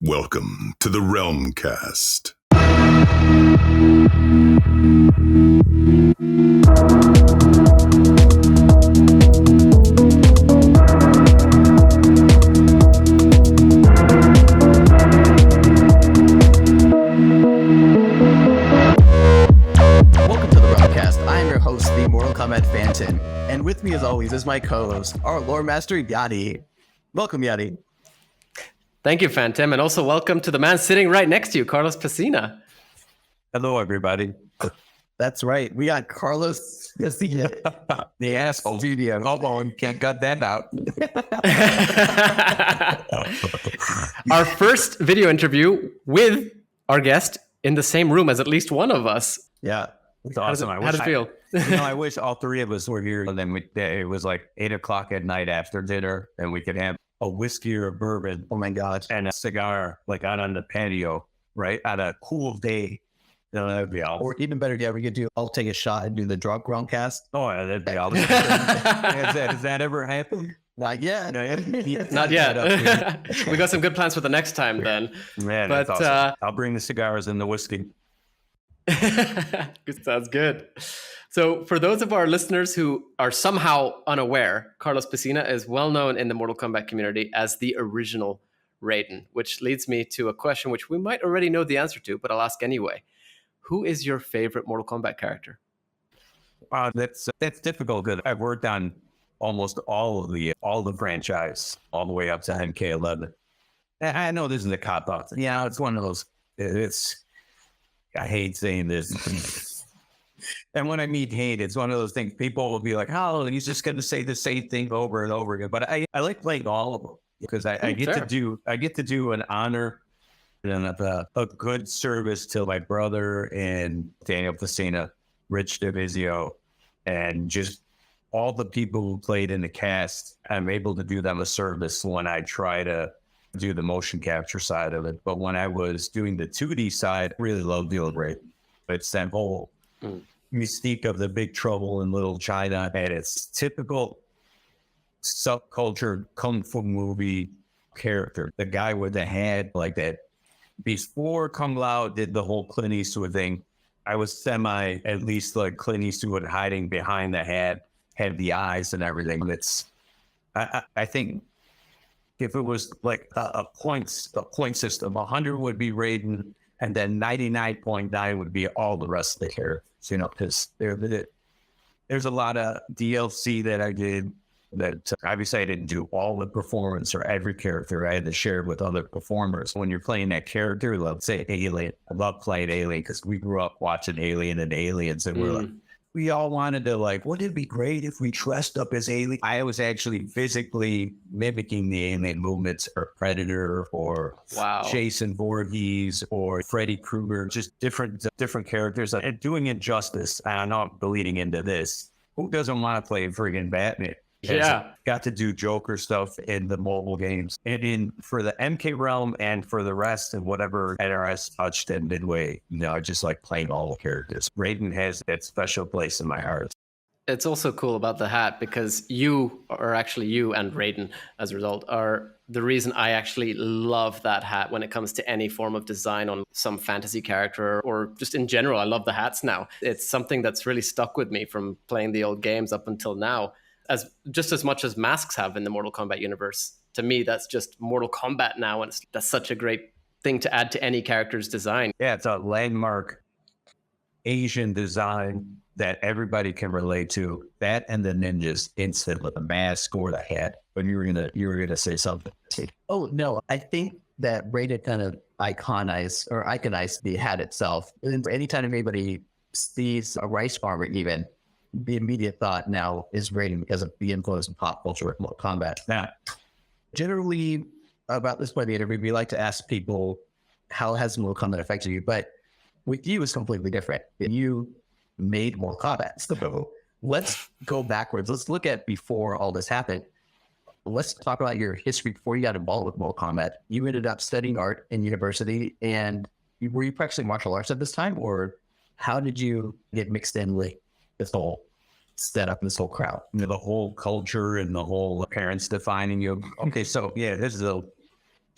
Welcome to the Realm Kast. Welcome to the Realm Kast. I am your host, the Mortal Kombat Phantom, and with me as always is my co-host, our lore master, Yadi. Welcome, Yadi. Thank you, Phantom, and also welcome to the man sitting right next to you, Carlos Pesina. Hello, everybody. That's right. We got Carlos Pesina. The asshole. Video. Hold on, can't cut that out. Our first video interview with our guest in the same room as at least one of us. Yeah. It's awesome. How does it feel? I wish all three of us were here. And then it was like 8 o'clock at night after dinner, and we could have a whiskey or a bourbon. Oh my God. And a cigar, like out on the patio, right? On a cool day. You know, that'd be all. Or even better, yeah, we could do, I'll take a shot and do the drunk Realm Kast. Oh, yeah, that'd be all. Has that ever happened? Not yet. Not yet. We got some good plans for the next time then. Man, But, that's awesome. I'll bring the cigars and the whiskey. Sounds good. So for those of our listeners who are somehow unaware, Carlos Pesina is well known in the Mortal Kombat community as the original Raiden, which leads me to a question which we might already know the answer to, but I'll ask anyway. Who is your favorite Mortal Kombat character? That's difficult because I've worked on almost all the franchise, all the way up to MK11. I know this is a cop out. Yeah, it's one of those. I hate saying this. And when I mean hate, it's one of those things people will be like, oh, he's just going to say the same thing over and over again. But I like playing all of them because I get to do an honor and a good service to my brother and Daniel Pesina, Rich Divizio, and just all the people who played in the cast. I'm able to do them a service when I try to do the motion capture side of it. But when I was doing the 2D side, I really love dealing with it. It's that whole mystique of the Big Trouble in Little China, and it's typical subculture kung fu movie character. The guy with the hat like that. Before Kung Lao did the whole Clint Eastwood thing, I was at least like Clint Eastwood hiding behind the hat, had the eyes and everything. I think if it was like a point system, 100 would be Raiden, and then 99.9 would be all the rest of the characters, because there's a lot of DLC that I did that obviously I didn't do all the performance or every character. I had to share with other performers. When you're playing that character, let's say Alien, I love playing Alien because we grew up watching Alien and Aliens, and we're like, we all wanted to wouldn't it be great if we dressed up as Alien? I was actually physically mimicking the Alien movements, or Predator, or Jason Voorhees, or Freddy Krueger, just different characters. And doing it justice, I'm not bleeding into this. Who doesn't want to play friggin' Batman? Yeah. Got to do Joker stuff in the mobile games. And for the MK realm and for the rest of whatever NRS touched in Midway, I just like playing all the characters. Raiden has that special place in my heart. It's also cool about the hat because you and Raiden, as a result, are the reason I actually love that hat when it comes to any form of design on some fantasy character or just in general. I love the hats now. It's something that's really stuck with me from playing the old games up until now. As much as masks have in the Mortal Kombat universe. To me, that's just Mortal Kombat now, and that's such a great thing to add to any character's design. Yeah, it's a landmark Asian design that everybody can relate to. That and the ninjas instantly, the mask or the hat. But you were gonna say something. Oh no, I think that Raiden kind of iconized the hat itself. And anytime anybody sees a rice farmer, even the immediate thought now is Raiden because of the influence of pop culture with Mortal Kombat. Now, generally, about this point of the interview, we like to ask people, how has Mortal Kombat affected you? But with you, it's completely different. You made Mortal Kombat. So let's go backwards. Let's look at before all this happened. Let's talk about your history before you got involved with Mortal Kombat. You ended up studying art in university, and were you practicing martial arts at this time, or how did you get mixed in with this whole setup, this whole crowd? The whole culture and the whole parents defining you. Okay, so yeah, this is a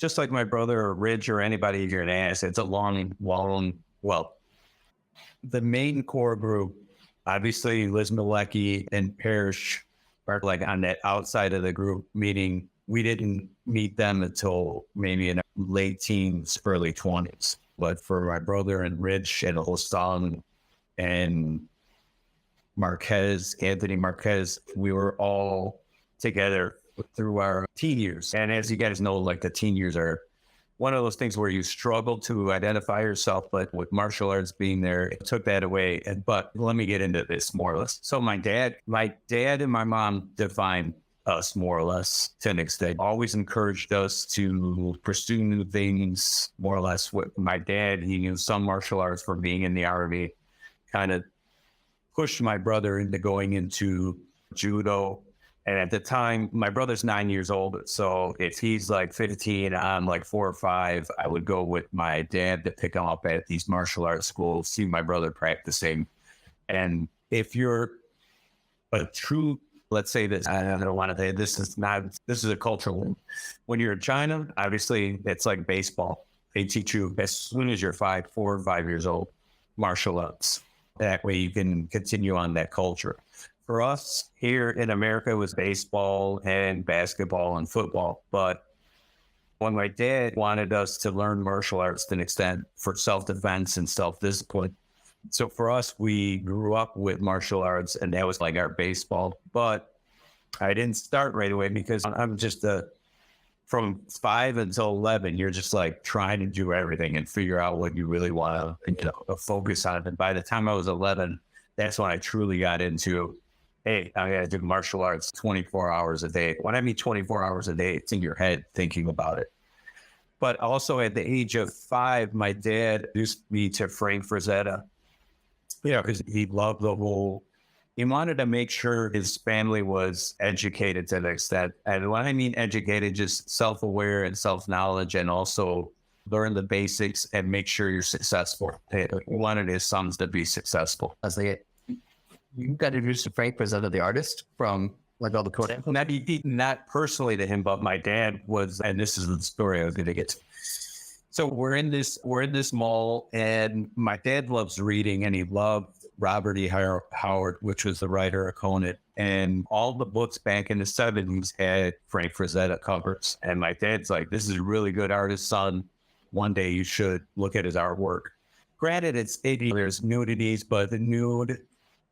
just like my brother or Ridge or anybody you're gonna ask, it's a long, well, the main core group, obviously Liz Malecki and Parrish are like on that outside of the group, meaning we didn't meet them until maybe in late teens, early 20s. But for my brother and Rich and Hostan and Marquez, Anthony Marquez, we were all together through our teen years. And as you guys know, like the teen years are one of those things where you struggle to identify yourself, but with martial arts being there, it took that away. But let me get into this more or less. So my dad and my mom defined us more or less to an extent, always encouraged us to pursue new things, more or less. With my dad, he knew some martial arts from being in the Army, kind of pushed my brother into going into judo. And at the time, my brother's 9 years old. So if he's like 15, I'm like 4 or 5, I would go with my dad to pick him up at these martial arts schools, see my brother practicing. And if you're a true, let's say this, I don't want to say this is a cultural one. When you're in China, obviously it's like baseball. They teach you as soon as you're 4 or 5 years old, martial arts. That way you can continue on that culture. For us here in America, it was baseball and basketball and football. But when my dad wanted us to learn martial arts to an extent for self-defense and self-discipline. So for us, we grew up with martial arts and that was like our baseball. But I didn't start right away because I'm just from 5 until 11, you're just like trying to do everything and figure out what you really want to focus on. And by the time I was 11, that's when I truly got into, hey, I got to do martial arts 24 hours a day. When I mean 24 hours a day, it's in your head thinking about it. But also at the age of 5, my dad introduced me to Frank Frazetta, because he loved he wanted to make sure his family was educated to an extent. And when I mean educated, just self-aware and self-knowledge, and also learn the basics and make sure you're successful. He wanted his sons to be successful. I was like, you got introduced to Frank Frazetta, the artist, from like all the code. Not personally to him, but my dad was, and this is the story I was going to get to. So we're in this mall, and my dad loves reading, and he loved Robert E. Howard, which was the writer of Conan. And all the books back in the 70s had Frank Frazetta covers. And my dad's like, this is a really good artist, son. One day you should look at his artwork. Granted, there's nudities, but the nude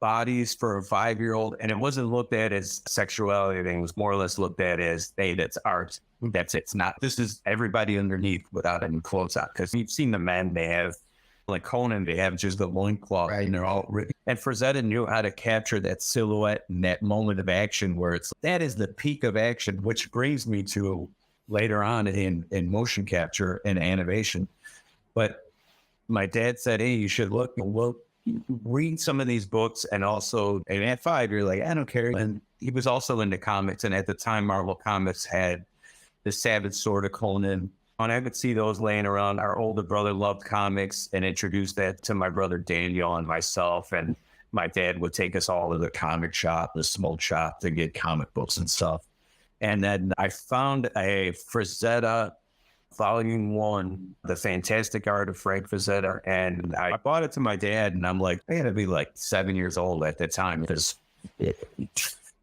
bodies for a 5-year-old, and it wasn't looked at as sexuality. It was more or less looked at as, hey, that's art. That's it. It's not, this is everybody underneath without any clothes on. Because you've seen the men, they have, like Conan, they have just the loincloth, right? And they're all written. And Frazetta knew how to capture that silhouette and that moment of action where that is the peak of action, which brings me to later on in motion capture and animation. But my dad said, hey, you should read some of these books. And also, and at 5, you're like, I don't care. And he was also into comics. And at the time, Marvel Comics had the Savage Sword of Conan. And I could see those laying around. Our older brother loved comics and introduced that to my brother Daniel and myself. And my dad would take us all to the comic shop, the smoke shop, to get comic books and stuff. And then I found a Frazetta Volume 1, The Fantastic Art of Frank Frazetta. And I bought it to my dad, and I'm like, I had to be like 7 years old at the time, because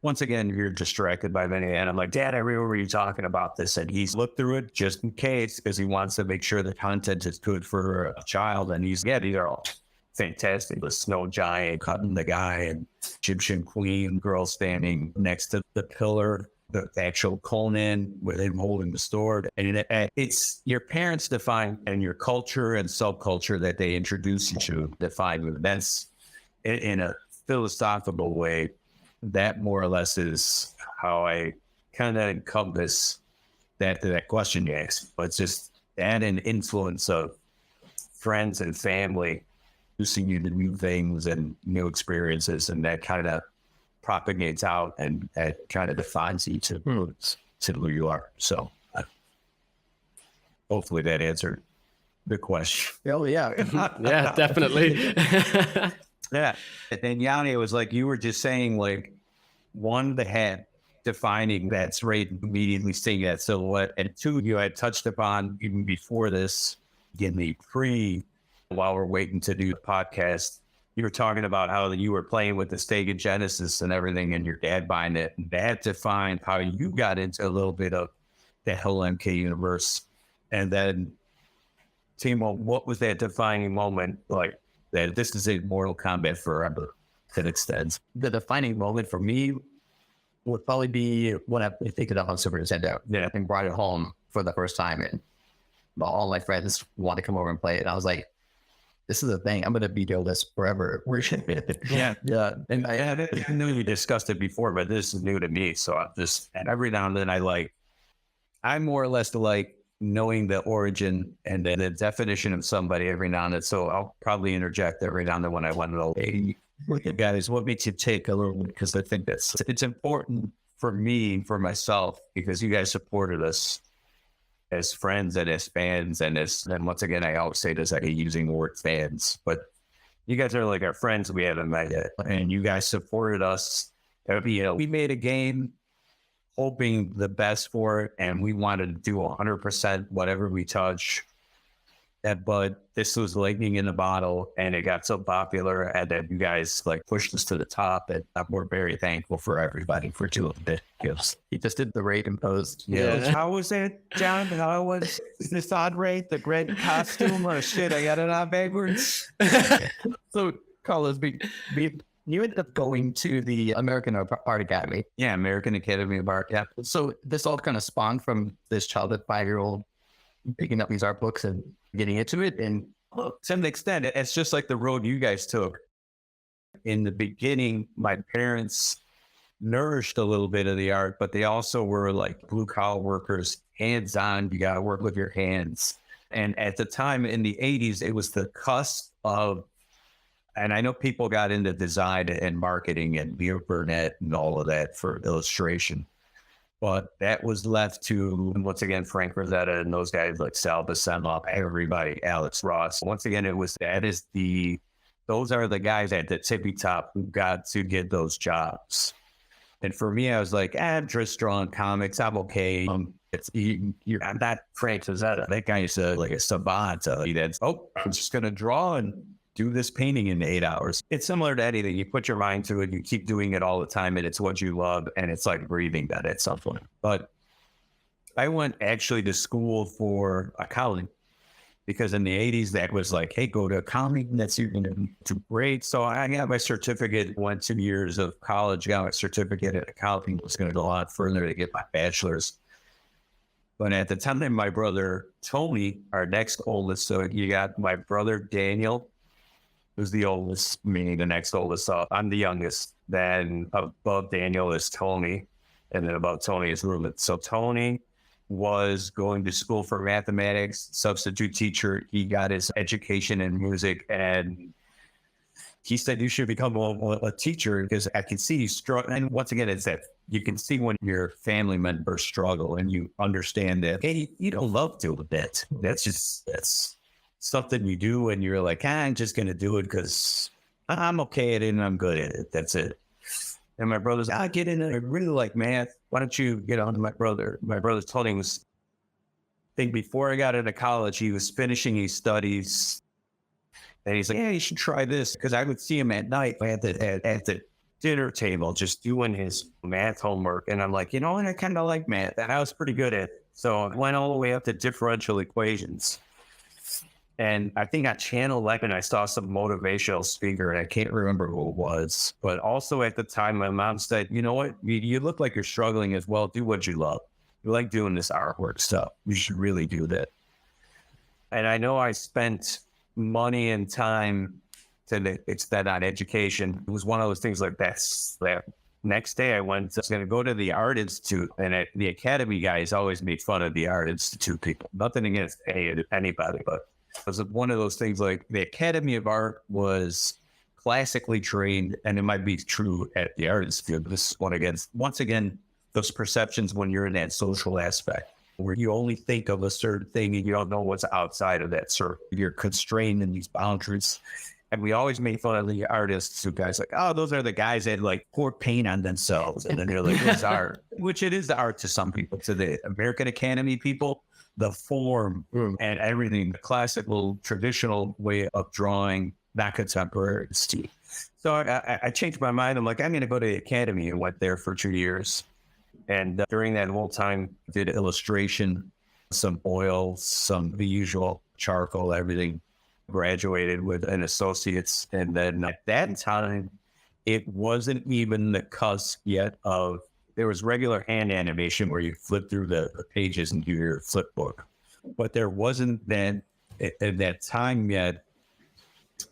once again, you're distracted by many. And I'm like, Dad, I remember you talking about this. And he's looked through it just in case, because he wants to make sure the content is good for a child. And these are all fantastic. The snow giant cutting the guy, and Egyptian queen girl standing next to the pillar, the actual Conan with him holding the sword. And it's your parents define, and your culture and subculture that they introduce you to define events in a philosophical way. That more or less is how I kind of encompass that question you asked. But it's just that and influence of friends and family introducing you to new things and new experiences, and that kind of propagates out and kind of defines you to who you are. So hopefully that answered the question. Oh, yeah. Yeah, definitely. Yeah. And Yanni, it was like you were just saying, like, one, the hat. defining that's right, immediately seeing that silhouette. And two, you had touched upon even before this, in the while we're waiting to do the podcast, you were talking about how you were playing with the Stega Genesis and everything, and your dad buying it. And that defined how you got into a little bit of the whole MK universe. And then, Timo, what was that defining moment like that this is a Mortal Kombat forever that extends? The defining moment for me would probably be when I picked it up on Super Nintendo. Yeah. And brought it home for the first time, and all my friends wanted to come over and play it. And I was like, this is a thing. I'm going to be doing this forever. Yeah. Yeah. And I knew we discussed it before, but this is new to me. So I just, and every now and then I more or less like knowing the origin and the definition of somebody every now and then. So I'll probably interject every now and then when I want to know, hey, guys, what makes you take a little bit? Because I think it's important for me, for myself, because you guys supported us as friends and as fans. And once again, I always say this, I hate using the word fans, but you guys are like our friends we haven't met yet. And you guys supported us. We made a game hoping the best for it, and we wanted to do 100% whatever we touch. But this was lightning in the bottle, and it got so popular, and then you guys like pushed us to the top, and we're very thankful for everybody for doing the gifts. He just did the Raiden post. Yeah. How was it, John? How was this odd rate? The red costume? Oh shit, I got it on backwards. So, Carlos, you ended up going to the American Art Academy. Yeah, American Academy of Art. Yeah. So this all kind of spawned from this childhood 5-year-old picking up these art books and getting into it. And to an extent, it's just like the road you guys took. In the beginning, my parents nourished a little bit of the art, but they also were like blue collar workers, hands on. You got to work with your hands. And at the time in the 80s, it was the cusp of, and I know people got into design and marketing and Leo Burnett and all of that for illustration, but that was left to, once again, Frank Rosetta and those guys like Sal Buscema, everybody, Alex Ross. Once again, those are the guys at the tippy top who got to get those jobs. And for me, I was like, I'm just drawing comics. I'm okay. I'm not Frank Rosetta. That guy is like a savant. I'm just going to draw and do this painting in 8 hours. It's similar to anything. You put your mind to it, you keep doing it all the time, and it's what you love, and it's like breathing that at some point. But I went actually to school for accounting, because in the 80s, that was like, hey, go to accounting, that's you're going to do great. So I got my certificate, went 2 years of college, got my certificate in accounting, was going to go a lot further to get my bachelor's. But at the time, my brother, Tony, our next oldest, so you got my brother, Daniel, who's the oldest, meaning the next oldest. I'm the youngest. Then above Daniel is Tony, and then above Tony is Ruben. So Tony was going to school for mathematics, substitute teacher. He got his education in music, and he said, you should become a teacher, because I can see you struggle. And once again, it's that you can see when your family members struggle, and you understand that, hey, you don't love doing that. That's something you do, and you're like, I'm just going to do it because I'm okay at it and I'm good at it. That's it. And my brother's, I get in it. I really like math. Why don't you get on to my brother? My brother's told him, I think before I got into college, he was finishing his studies. And he's like, yeah, you should try this. Because I would see him at night at the dinner table just doing his math homework. And I'm like, you know what? I kind of like math. And I was pretty good at it. So I went all the way up to differential equations. And I think on Channel 11, I saw some motivational speaker, and I can't remember who it was. But also at the time, my mom said, you know what? You look like you're struggling as well. Do what you love. You like doing this artwork stuff. You should really do that. And I know I spent money and time to extend on education. It was one of those things like that next day I was going to go to the Art Institute, and the Academy guys always made fun of the Art Institute people. Nothing against anybody, but it was one of those things like the Academy of Art was classically trained, and it might be true at the Art Institute. This is one against, once again, those perceptions when you're in that social aspect where you only think of a certain thing and you don't know what's outside of that circle. You're constrained in these boundaries. And we always make fun of the artists who guys like, oh, those are the guys that like pour paint on themselves. And then they're like, it's art, which it is the art to some people. To the American Academy people, the form and everything, the classical, traditional way of drawing, not contemporary. So I changed my mind. I'm like, I'm going to go to the Academy, and went there for 2 years. And during that whole time, did illustration, some oils, the usual charcoal, everything. Graduated with an associate's, and then at that time it wasn't even the cusp yet of, there was regular hand animation where you flip through the pages and do your flip book, but there wasn't then at that time yet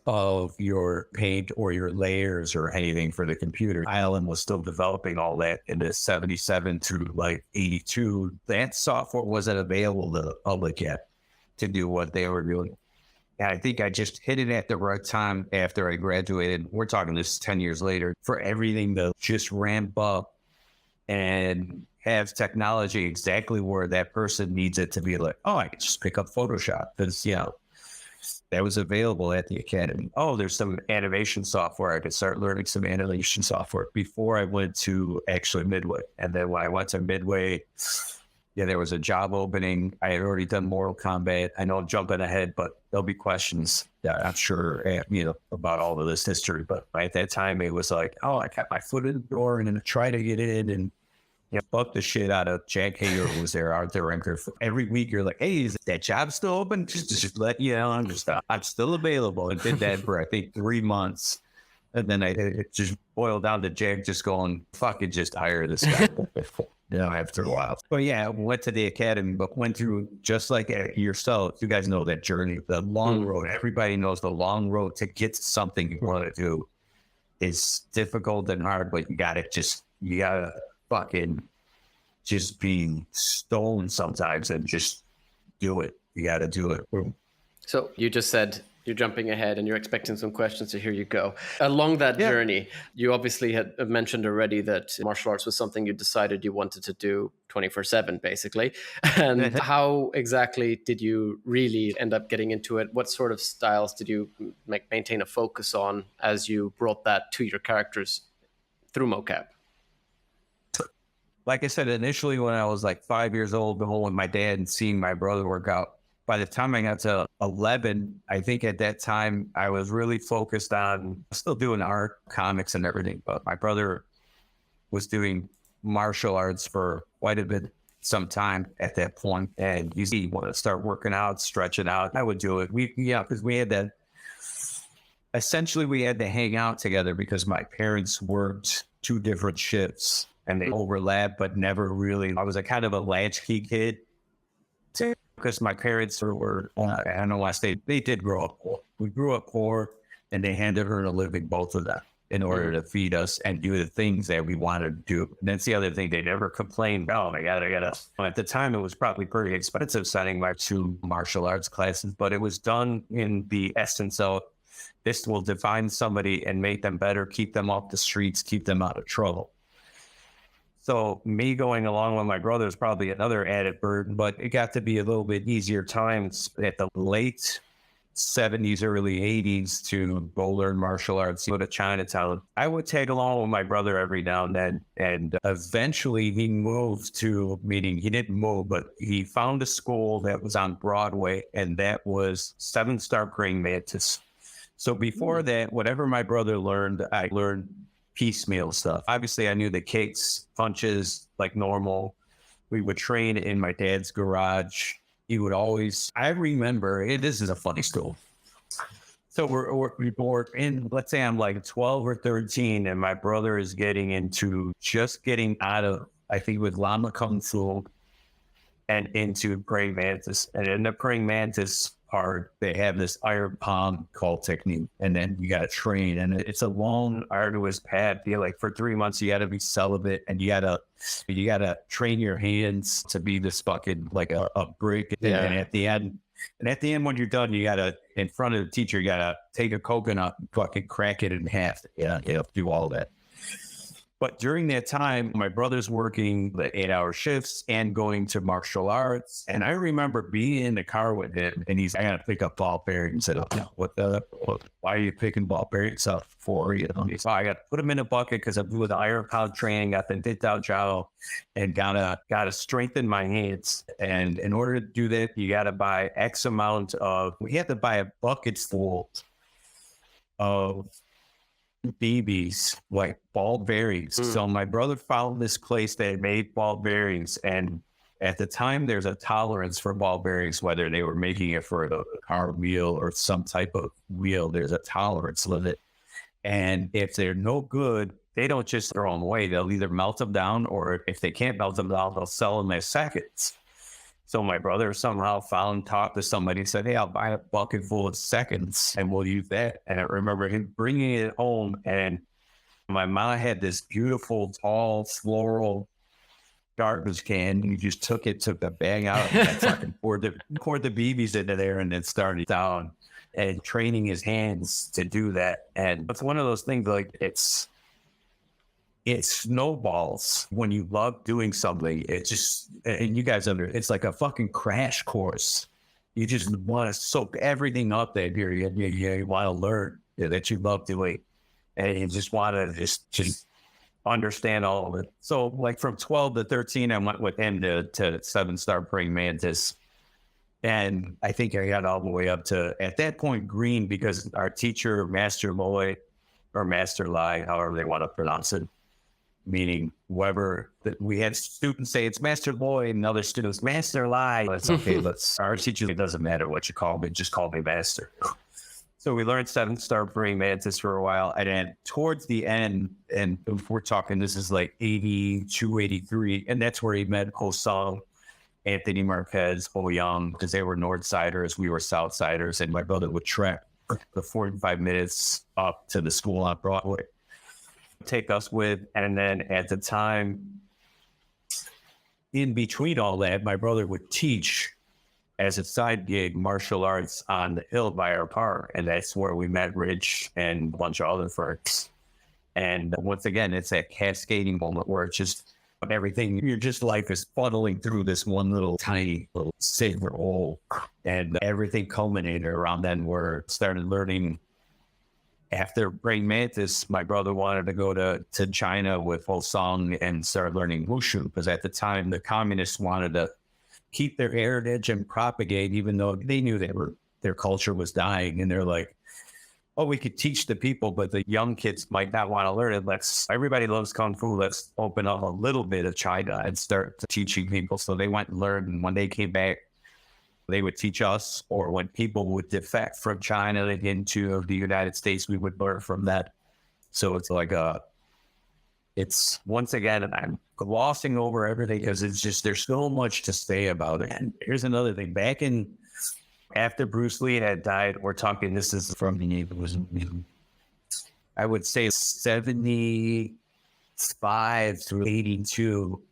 of your paint or your layers or anything for the computer. Island was still developing all that in the 77 through like 82. That software wasn't available to the public yet to do what they were doing. And I think I just hit it at the right time after I graduated. We're talking this 10 years later, for everything to just ramp up and have technology exactly where that person needs it to be. Like, oh, I can just pick up Photoshop, because, that was available at the Academy. Oh, there's some animation software. I could start learning some animation software before I went to actually Midway. And then when I went to Midway, there was a job opening. I had already done Mortal Kombat. I know I'm jumping ahead, but there'll be questions that I'm sure, about all of this history. But at that time, it was like, oh, I kept my foot in the door and then I tried to get in and fuck the shit out of Jack Hager, who was there, art director. Every week, you're like, hey, is that job still open? Just let you know, I'm still available. I did that for, I think, 3 months. And then it just boiled down to Jack just going, fucking just hire this guy. After a while. But I went to the Academy, but went through, just like yourself, you guys know that journey, the long road. Everybody knows the long road to get to something you want to do is difficult and hard, but you gotta fucking just be stoned sometimes and just do it. You gotta do it. So you just said you're jumping ahead and you're expecting some questions, so here you go. Along that journey, you obviously had mentioned already that martial arts was something you decided you wanted to do 24/7, basically. And how exactly did you really end up getting into it? What sort of styles did you maintain a focus on as you brought that to your characters through mocap? Like I said, initially when I was like 5 years old, going with my dad and seeing my brother work out, by the time I got to 11, I think at that time I was really focused on still doing art, comics and everything. But my brother was doing martial arts for quite a bit, some time at that point. And you see, you want to start working out, stretching out. I would do it. Because we had that. Essentially, we had to hang out together because my parents worked 2 different shifts and they overlapped, but never really. I was a kind of a latchkey kid. Because my parents were, I don't know why I say, they did grow up poor. We grew up poor, and they handed her a living, both of them, in order to feed us and do the things that we wanted to do. And that's the other thing. They never complained, oh my God, I got to. At the time, it was probably pretty expensive setting my 2 martial arts classes, but it was done in the essence of, this will define somebody and make them better, keep them off the streets, keep them out of trouble. So me going along with my brother is probably another added burden, but it got to be a little bit easier times at the late 70s, early 80s to go learn martial arts, go to Chinatown. I would tag along with my brother every now and then. And eventually he moved to, meaning he didn't move, but he found a school that was on Broadway, and that was 7-Star Praying Mantis. So before that, whatever my brother learned, I learned piecemeal stuff. Obviously, I knew the kicks, punches, like normal. We would train in my dad's garage. He would always, I remember, this is a funny story. So we're in, let's say I'm like 12 or 13, and my brother is getting out of, I think with Lama Kung Fu and into Praying Mantis. And in the Praying Mantis part, they have this iron palm call technique, and then you got to train, and it's a long, arduous path. Like for 3 months, you got to be celibate, and you got to train your hands to be this fucking like a brick. And at the end, when you're done, you got to, in front of the teacher, you got to take a coconut and fucking crack it in half. Do all that. But during that time, my brother's working the 8-hour shifts and going to martial arts. And I remember being in the car with him, and I got to pick up ball bearings. I said, "Oh, why are you picking ball bearings up for?" You know, so I got to put them in a bucket because I'm doing the iron pound training, got the dit down jowl, and gotta strengthen my hands. And in order to do that, you got to buy X amount of. We had to buy a bucket full of BBs, like ball bearings. So my brother found this place that made ball bearings, and at the time there's a tolerance for ball bearings, whether they were making it for the car wheel or some type of wheel, there's a tolerance limit. And if they're no good, they don't just throw them away. They'll either melt them down, or if they can't melt them down, they'll sell them as seconds. So my brother somehow talked to somebody and said, "Hey, I'll buy a bucket full of seconds and we'll use that." And I remember him bringing it home, and my mom had this beautiful, tall, floral garbage can. He just took the bag out and fucking poured the BBs into there and then started down and training his hands to do that. And it's one of those things, like it snowballs when you love doing something. It just, and you guys it's like a fucking crash course. You just want to soak everything up that you want to learn that you love doing. And you just want to just understand all of it. So like from 12 to 13, I went with him to 7-star praying mantis. And I think I got all the way up to, at that point, green, because our teacher, Master Loy, or Master Lai, however they want to pronounce it, meaning whoever, that we had students say it's Master Loy and other students, Master Lai. That's okay. Our teacher, it doesn't matter what you call me, just call me Master. So we learned 7-star praying mantis for a while. And then towards the end, and if we're talking, this is like 82, 83, and that's where he met Ho Sung, Anthony Marquez, Ho Young, because they were Northsiders, we were Southsiders, and my brother would trek the 45 minutes up to the school on Broadway, take us with. And then at the time, in between all that, my brother would teach as a side gig martial arts on the hill by our park, and that's where we met Rich and a bunch of other folks. And once again, it's that cascading moment where it's just everything, life is funneling through this one little tiny little silver hole, and everything culminated around then, where I started learning. After Praying Mantis, my brother wanted to go to China with Ho Sung and start learning Wushu, because at the time the communists wanted to keep their heritage and propagate, even though they knew their culture was dying. And they're like, "Oh, we could teach the people, but the young kids might not want to learn it. Everybody loves Kung Fu. Let's open up a little bit of China and start teaching people." So they went and learned. And when they came back, they would teach us, or when people would defect from China into the United States, we would learn from that. So it's like it's once again, and I'm glossing over everything because it's just, there's so much to say about it. And here's another thing. After Bruce Lee had died, we're talking, this is from I would say 75 through 82.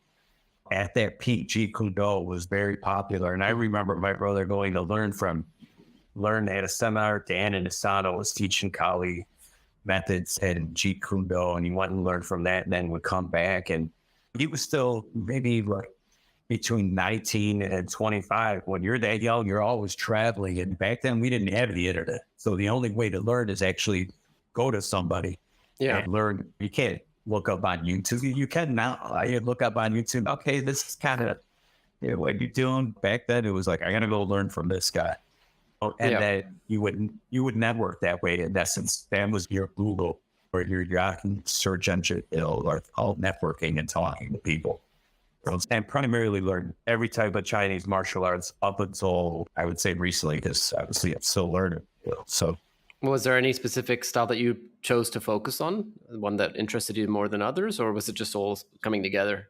At that peak, Jeet Kune Do was very popular. And I remember my brother going to learn at a seminar. Dan and Asano was teaching Kali methods and Jeet Kune Do, and he went and learned from that, and then would come back. And he was still maybe like between 19 and 25. When you're that young, you're always traveling. And back then we didn't have the internet. So the only way to learn is actually go to somebody and learn. You can't look up on YouTube. You can now. You look up on YouTube. Okay, this is kind of what you're doing. Back then it was like, I got to go learn from this guy. And that you would network that way. In essence, that was your Google or your Yahoo search engine, or all networking and talking to people. And primarily learn every type of Chinese martial arts up until, I would say, recently, because obviously I'm still learning. So, was there any specific style that you chose to focus on, one that interested you more than others, or was it just all coming together?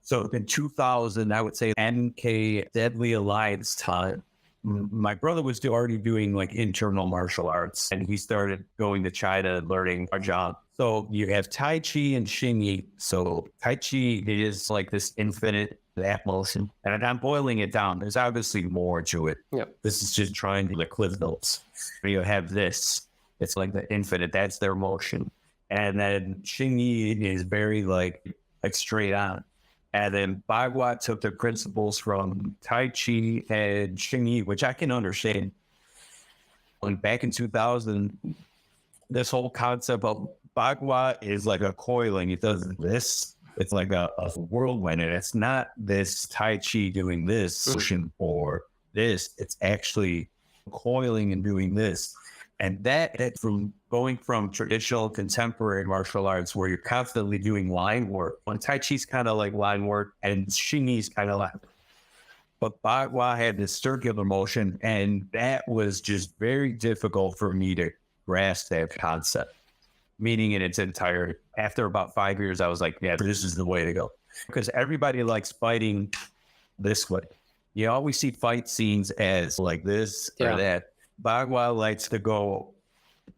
So in 2000, I would say NK Deadly Alliance time, my brother was already doing like internal martial arts, and he started going to China and learning Mahjong. So you have Tai Chi and Xing Yi. So Tai Chi is like this infinite that motion, and I'm boiling it down. There's obviously more to it. Yep. This is just trying to the cliff notes. You have this. It's like the infinite. That's their motion. And then Xing Yi is very like straight on. And then Bagua took the principles from Tai Chi and Xing Yi, which I can understand. Like back in 2000, this whole concept of Bagua is like a coiling. It does this. It's like a whirlwind. And it's not this Tai Chi doing this motion or this. It's actually coiling and doing this. And that from going from traditional contemporary martial arts where you're constantly doing line work. When Tai Chi's kind of like line work and Xing Yi's kind of like, but Bagua had this circular motion, and that was just very difficult for me to grasp that concept. Meaning in its entire, after about 5 years, I was like, yeah, this is the way to go. Because everybody likes fighting this way. You always see fight scenes as like this or that. Bagua likes to go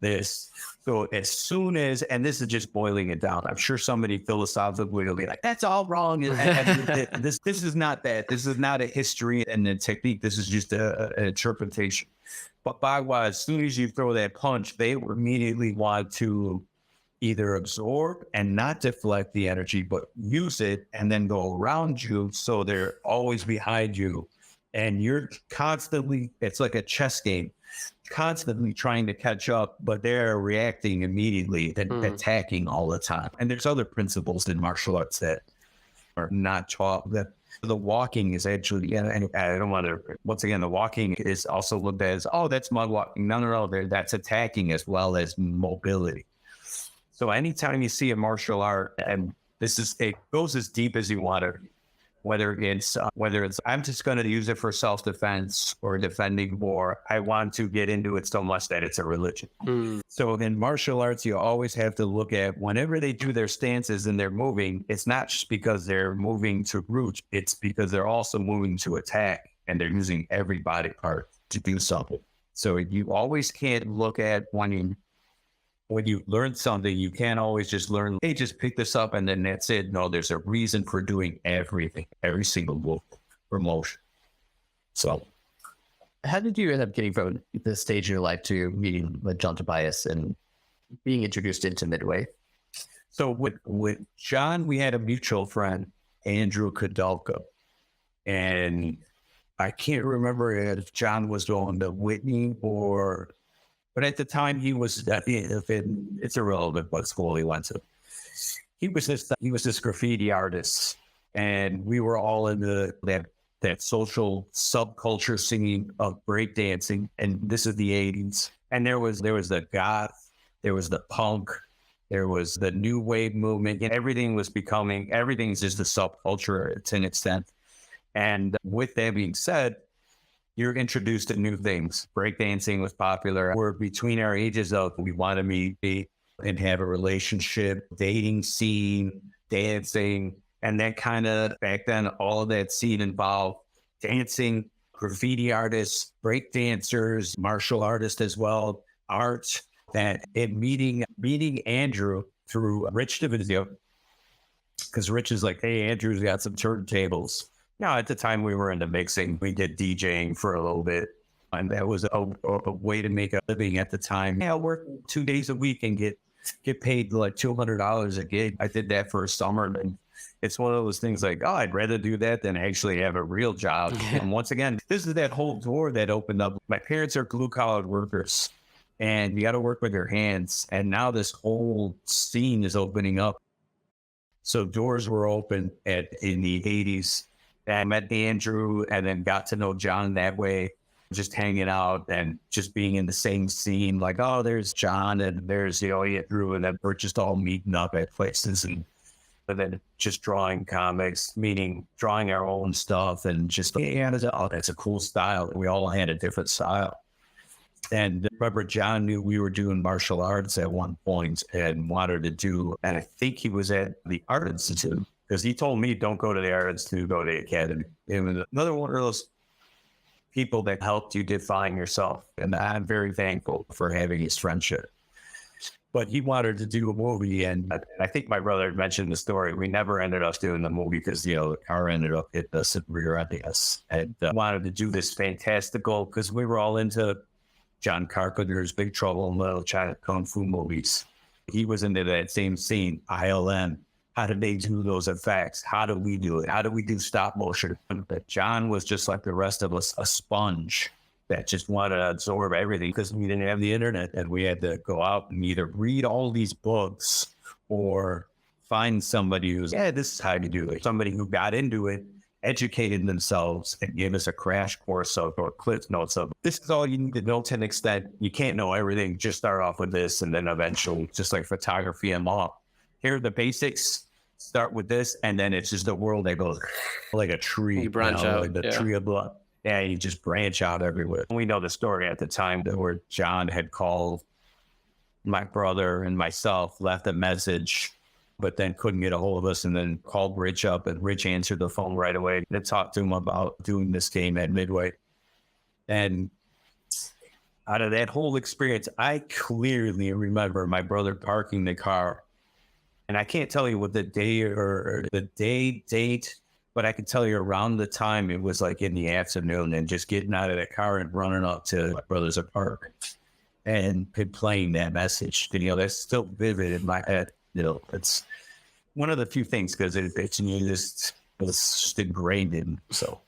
this. So as soon as, and this is just boiling it down, I'm sure somebody philosophically will be like, that's all wrong. This is not that. This is not a history and a technique. This is just an interpretation. But Bagua, as soon as you throw that punch, they immediately want to either absorb and not deflect the energy, but use it and then go around you. So they're always behind you. And you're constantly, it's like a chess game, constantly trying to catch up, but they're reacting immediately and attacking all the time. And there's other principles in martial arts that are not taught. That the walking is actually, and I don't want to, once again, the walking is also looked at as, oh, that's mud walking. No, that's attacking as well as mobility. So anytime you see a martial art, and it goes as deep as you want to, whether it's I'm just going to use it for self-defense or defending, or I want to get into it so much that it's a religion. So in martial arts, you always have to look at whenever they do their stances and they're moving, it's not just because they're moving to root, it's because they're also moving to attack, and they're using every body part to do something. So you always can't look at when you learn something, you can't always just learn, hey, just pick this up and then that's it. No, there's a reason for doing everything, every single move or motion. So how did you end up getting from the stage of your life to meeting with John Tobias and being introduced into Midway? So with John, we had a mutual friend, Andrew Kadalka. And I can't remember if John was going to Whitney but at the time he was, it's irrelevant what school he went to. He was this graffiti artist, and we were all in that social subculture singing of breakdancing. And this is the 80s. And there was the goth, there was the punk, there was the new wave movement, and everything's just a subculture to an extent. And with that being said, you're introduced to new things. Breakdancing was popular. We're between our ages of we want to meet and have a relationship, dating scene, dancing. And that kind of, back then, all of that scene involved dancing, graffiti artists, breakdancers, martial artists as well, art. That in meeting Andrew through Rich DeVizio, because Rich is like, hey, Andrew's got some turntables. Now, at the time we were into mixing, we did DJing for a little bit, and that was a way to make a living at the time. Yeah, I work 2 days a week and get paid like $200 a gig. I did that for a summer, and it's one of those things like, oh, I'd rather do that than actually have a real job. And once again, this is that whole door that opened up. My parents are blue-collar workers, and you got to work with your hands. And now this whole scene is opening up. So doors were open in the 80s. I met Andrew and then got to know John that way, just hanging out and just being in the same scene. Like, oh, there's John and there's Andrew, and then we're just all meeting up at places and then just drawing comics, meaning drawing our own stuff and just, that's a cool style. We all had a different style. And remember, John knew we were doing martial arts at one point and wanted to do, and I think he was at the Art Institute. Because he told me, don't go to the Art Institute, go to the academy. It was another one of those people that helped you define yourself. And I'm very thankful for having his friendship. But he wanted to do a movie. And I think my brother mentioned the story. We never ended up doing the movie because, the car ended up hitting us and rear-ending us. And wanted to do this fantastical, because we were all into John Carpenter's Big Trouble in Little China Kung Fu movies. He was into that same scene, ILM. How did they do those effects? How do we do it? How do we do stop motion? But John was just like the rest of us, a sponge that just wanted to absorb everything because we didn't have the internet and we had to go out and either read all these books or find somebody who's, this is how you do it. Somebody who got into it, educated themselves, and gave us a crash course of or clip notes of this is all you need to know to an extent. You can't know everything. Just start off with this, and then eventually, just like photography and law, here are the basics. Start with this, and then it's just a world that goes like a tree. You branch out, like the tree of blood. Yeah, you just branch out everywhere. We know the story at the time where John had called my brother and myself, left a message, but then couldn't get a hold of us, and then called Rich up, and Rich answered the phone right away to talk to him about doing this game at Midway. And out of that whole experience, I clearly remember my brother parking the car. And I can't tell you what the day or the date, but I can tell you around the time it was like in the afternoon, and just getting out of the car and running up to my brother's apartment and playing that message. And, that's still vivid in my head. It's one of the few things because it's just ingrained in. So,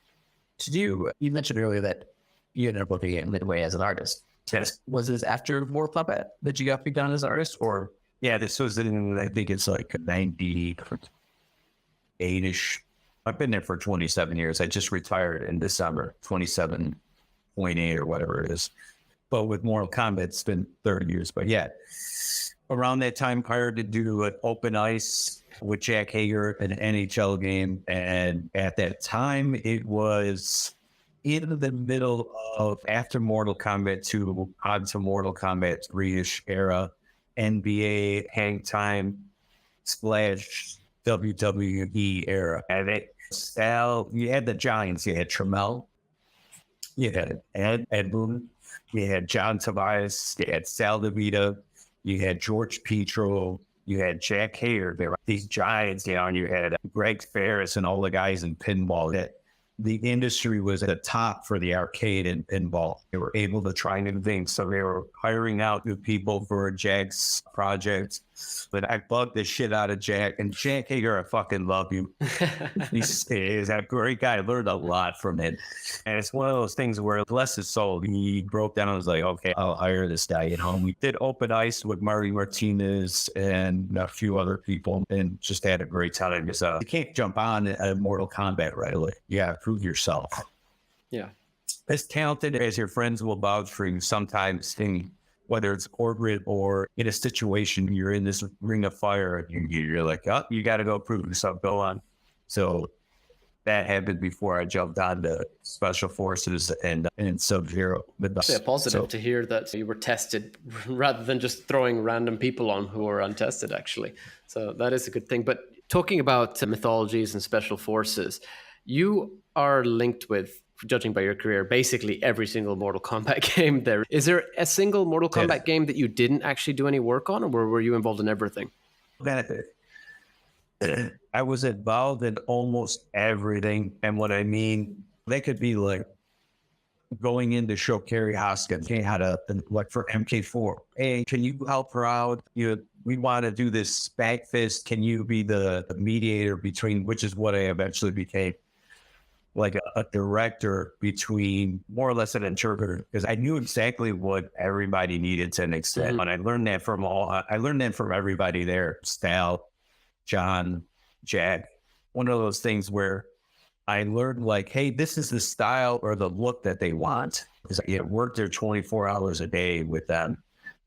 you mentioned earlier that you ended up looking at Midway as an artist. Yes. Was this after Mortal Kombat that you got picked on as an artist, or? Yeah, this was in, I think it's like 98-ish. I've been there for 27 years. I just retired in December, 27.8 or whatever it is. But with Mortal Kombat, it's been 30 years. But yeah, around that time, hired to do an open ice with Jack Hager, an NHL game. And at that time, it was in the middle of after Mortal Kombat 2 onto Mortal Kombat 3-ish era. NBA, hang time, splash, WWE era. And you had the Giants, you had Trammell, you had Ed Boon, you had John Tobias, you had Sal DeVita, you had George Petro, you had Jack Hager. There were these Giants, and you had Greg Ferris and all the guys in pinball. That the industry was at the top for the arcade and pinball. They were able to try new things. So they were hiring out new people for Jack's project. But I bugged the shit out of Jack. And Jack Hager, I fucking love you. He's a great guy. I learned a lot from it. And it's one of those things where, bless his soul, he broke down and was like, okay, I'll hire this guy. We did open ice with Marty Martinez and a few other people and just had a great time. Because you can't jump on a Mortal Kombat right away. Yeah, prove yourself. Yeah. As talented as your friends will vouch for you sometimes, whether it's corporate or in a situation, you're in this ring of fire and you're like, oh, you got to go prove yourself, go on. So that happened before I jumped on to Special Forces and Sub-Zero. It's positive to hear that you were tested rather than just throwing random people on who are untested, actually. So that is a good thing. But talking about mythologies and Special Forces, you are linked with, judging by your career, basically every single Mortal Kombat game there. Is there a single Mortal Kombat game that you didn't actually do any work on, or were you involved in everything? I was involved in almost everything. And what I mean, they could be like going in to show Carrie Hoskins, hey, how to, like for MK4, hey, can you help her out? We want to do this back fist. Can you be the mediator between, which is what I eventually became, like a director between more or less an interpreter, because I knew exactly what everybody needed to an extent. Mm-hmm. And I learned that from everybody there, Stal, John, Jack. One of those things where I learned like, hey, this is the style or the look that they want. Because I worked there 24 hours a day with them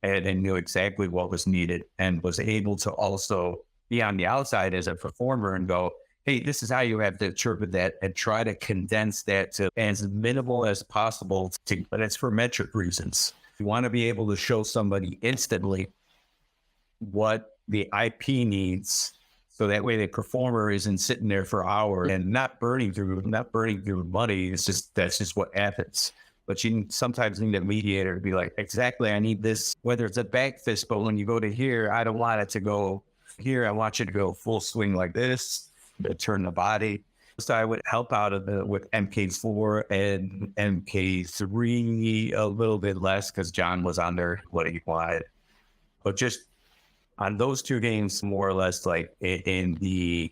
and I knew exactly what was needed and was able to also be on the outside as a performer and go, hey, this is how you have to interpret that and try to condense that to as minimal as possible. But it's for metric reasons. You want to be able to show somebody instantly what the IP needs. So that way the performer isn't sitting there for hours and not burning through money. That's just what happens. But you sometimes need a mediator to be like, exactly, I need this, whether it's a back fist, but when you go to here, I don't want it to go here. I want you to go full swing like this, to turn the body. So I would help out with MK4 and MK3 a little bit less because John was on there what he wanted. But just on those two games, more or less like in the,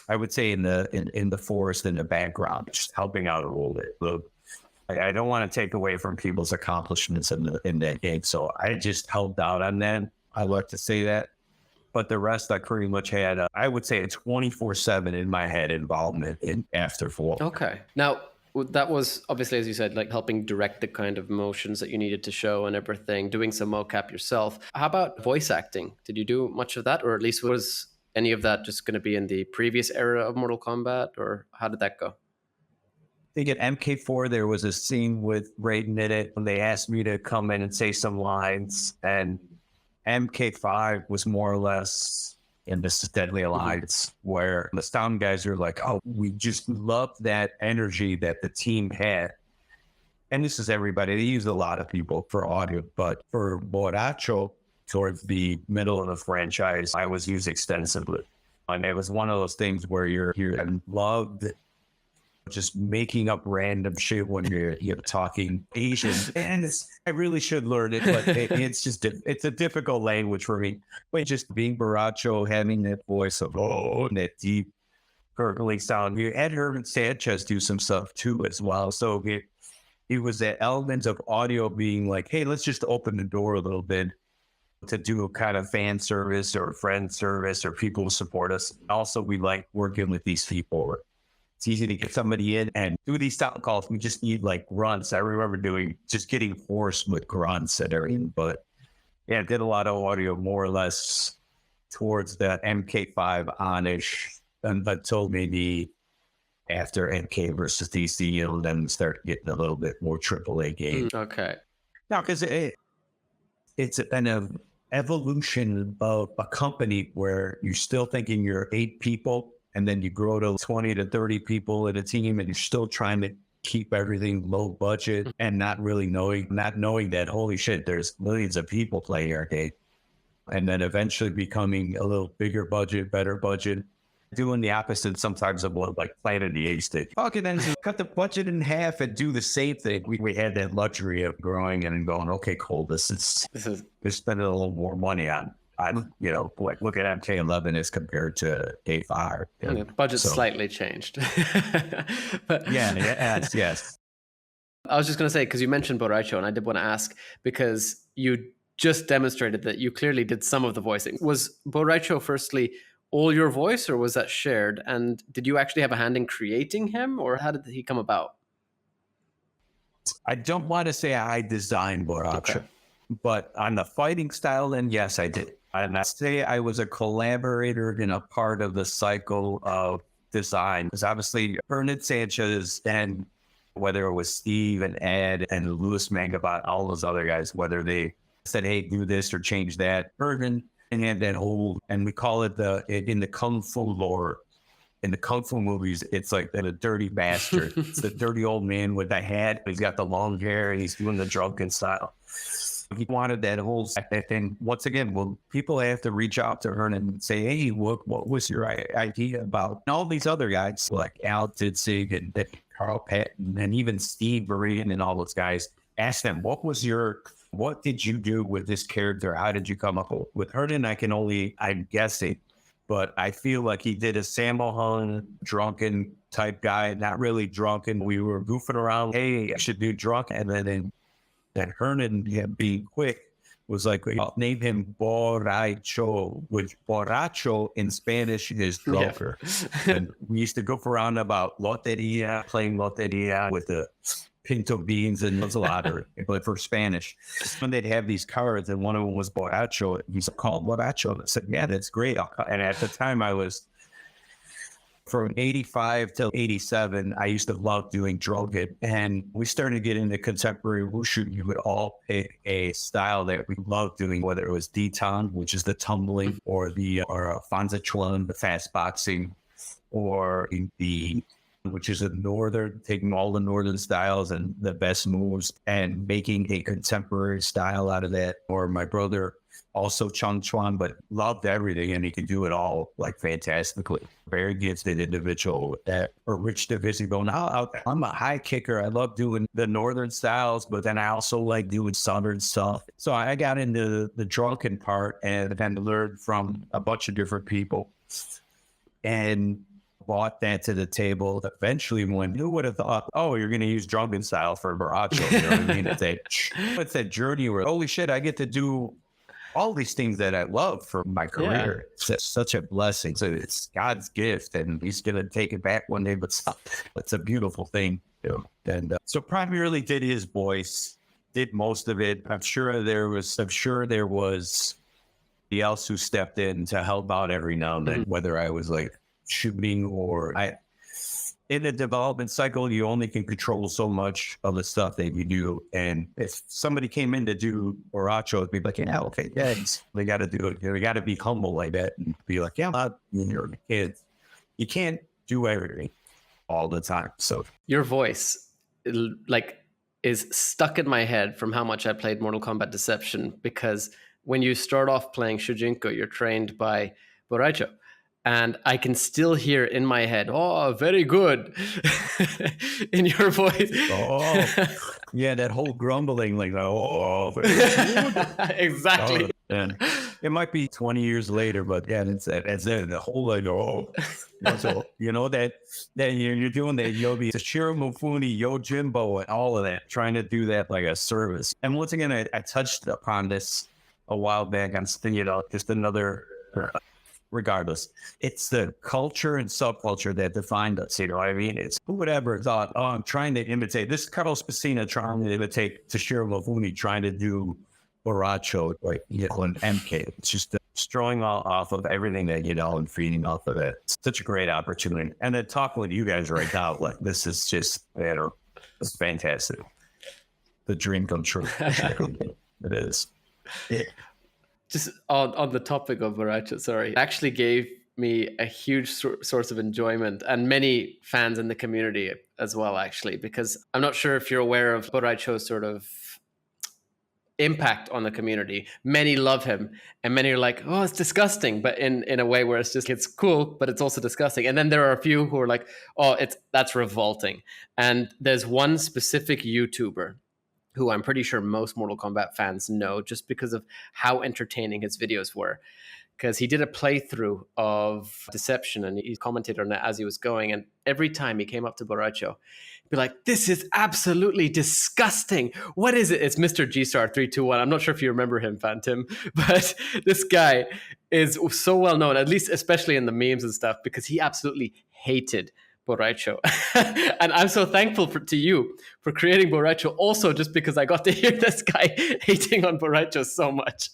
I would say in the forest in the background, just helping out a little bit. Look, I don't want to take away from people's accomplishments in that game, so I just helped out on that. I like to say that, but the rest I pretty much had, I would say, a 24/7 in my head involvement in After Fall. Okay, now that was obviously, as you said, like helping direct the kind of motions that you needed to show and everything, doing some mocap yourself. How about voice acting? Did you do much of that, or at least was any of that just going to be in the previous era of Mortal Kombat, or how did that go? I think at MK4 there was a scene with Raiden in it when they asked me to come in and say some lines, and MK5 was more or less in this Deadly Alliance, where the sound guys are like, oh, we just love that energy that the team had. And this is everybody. They use a lot of people for audio, but for Borracho, towards the middle of the franchise, I was used extensively. And it was one of those things where you're I loved just making up random shit when you're talking Asian. And I really should learn it, but it's a difficult language for me. But just being Borracho, having that voice of, and that deep, gurgling sound. You had Herman Sanchez do some stuff too as well. So it was that element of audio being like, hey, let's just open the door a little bit to do a kind of fan service or friend service or people who support us. Also, we like working with these people. It's easy to get somebody in and do these sound calls. We just need like grunts. I remember getting hoarse with grunts and everything. But yeah, I did a lot of audio more or less towards the MK5 on-ish until maybe after MK versus DC, and then start getting a little bit more AAA game. Okay. Now, because it's an evolution of a company where you're still thinking you're 8 people, and then you grow to 20 to 30 people in a team, and you're still trying to keep everything low budget and not knowing that, holy shit, there's millions of people playing arcade. And then eventually becoming a little bigger budget, better budget, doing the opposite sometimes of what like Planet of the Apes did. Okay, then cut the budget in half and do the same thing. We had that luxury of growing and going, okay, cool, this is we're spending a little more money on, like look at MK11 as compared to A5. The budget slightly changed. But yes. I was just going to say, because you mentioned Borracho, and I did want to ask, because you just demonstrated that you clearly did some of the voicing. Was Borracho firstly all your voice, or was that shared? And did you actually have a hand in creating him, or how did he come about? I don't want to say I designed Borracho, but on the fighting style, then yes, I did. And I say I was a collaborator in a part of the cycle of design, because obviously Hernan Sanchez, and whether it was Steve and Ed and Louis Mangabot, all those other guys, whether they said, hey, do this or change that, Hernan and had that whole, and we call it in the Kung Fu lore, in the Kung Fu movies, it's like the dirty bastard. It's the dirty old man with the hat. He's got the long hair and he's doing the drunken style. He wanted that whole thing. Once again, well, people have to reach out to her and say, hey, what was your idea about? And all these other guys like Al Ditzig and Carl Patton and even Steve Marine and all those guys, ask them, what did you do with this character? How did you come up with Hernan? I'm guessing, but I feel like he did a Sammo Hung drunken type guy, not really drunken. We were goofing around. Hey, I should do drunk. And then Hernan, being quick, was like, I'll name him Borracho, which Borracho in Spanish is drunker. Yeah. And we used to goof around about loteria, playing loteria with the pinto beans and Mazzolata, but for Spanish. When they'd have these cards, and one of them was Borracho, he's called Borracho. I said, yeah, that's great. And at the time I was, from 85 till 87, I used to love doing drunken. And we started to get into contemporary wushu. You would all pick a style that we loved doing, whether it was Ditan, which is the tumbling, or Fanza Chuan, the fast boxing, or which is a northern, taking all the northern styles and the best moves and making a contemporary style out of that. Or my brother also Chung Chuan, but loved everything, and he could do it all like fantastically. Very gifted individual that a rich division going. I'm a high kicker. I love doing the northern styles, but then I also like doing southern stuff. So I got into the drunken part and then learned from a bunch of different people and brought that to the table. Eventually, when who would have thought, oh, you're going to use drunken style for Baracho? You know what I mean? It's that journey where, holy shit, I get to do all these things that I love for my career. Yeah. It's such a blessing. So it's God's gift, and he's going to take it back one day, but it's a beautiful thing. You know? And so primarily did his voice, did most of it. I'm sure there was somebody else who stepped in to help out every now and then, whether I was like shooting or in the development cycle, you only can control so much of the stuff that you do. And if somebody came in to do Baracho, it'd be like, yeah, okay, yeah, they got to do it. They got to be humble like that and be like, yeah, you're kids. You can't do everything all the time. So your voice, like, is stuck in my head from how much I played Mortal Kombat Deception, because when you start off playing Shujinko, you're trained by Baracho. And I can still hear in my head, oh, very good, in your voice. Oh, yeah, that whole grumbling, like, oh, exactly. And it might be 20 years later, but yeah, it's the whole like, oh. So, you know, that you're doing that Yobi, Toshiro Mifune, Yojimbo, and all of that, trying to do that like a service. And once again, I touched upon this a while back. I'm still, you know, just another... Regardless, it's the culture and subculture that defined us. You know what I mean? It's who would ever thought, oh, I'm trying to imitate this Carlos Pesina, trying to imitate Toshiro Mifune, trying to do Baracho, like, you know, an MK. It's just strolling off of everything that you know and feeding off of it. It's such a great opportunity. And then talking with you guys right now, like, this is just, you know, it's fantastic. The dream come true. It is. Yeah. Just on the topic of Baracho, sorry, actually gave me a huge source of enjoyment, and many fans in the community as well, actually, because I'm not sure if you're aware of Baracho's sort of impact on the community. Many love him, and many are like, oh, it's disgusting, but in a way where it's cool, but it's also disgusting. And then there are a few who are like, oh, that's revolting. And there's one specific YouTuber who I'm pretty sure most Mortal Kombat fans know just because of how entertaining his videos were. Because he did a playthrough of Deception and he commented on it as he was going. And every time he came up to Baracho, he'd be like, this is absolutely disgusting. What is it? It's Mr. G-Star321. I'm not sure if you remember him, Phantom, but this guy is so well known, at least especially in the memes and stuff, because he absolutely hated Baracho. And I'm so thankful to you for creating Baracho also, just because I got to hear this guy hating on Baracho so much.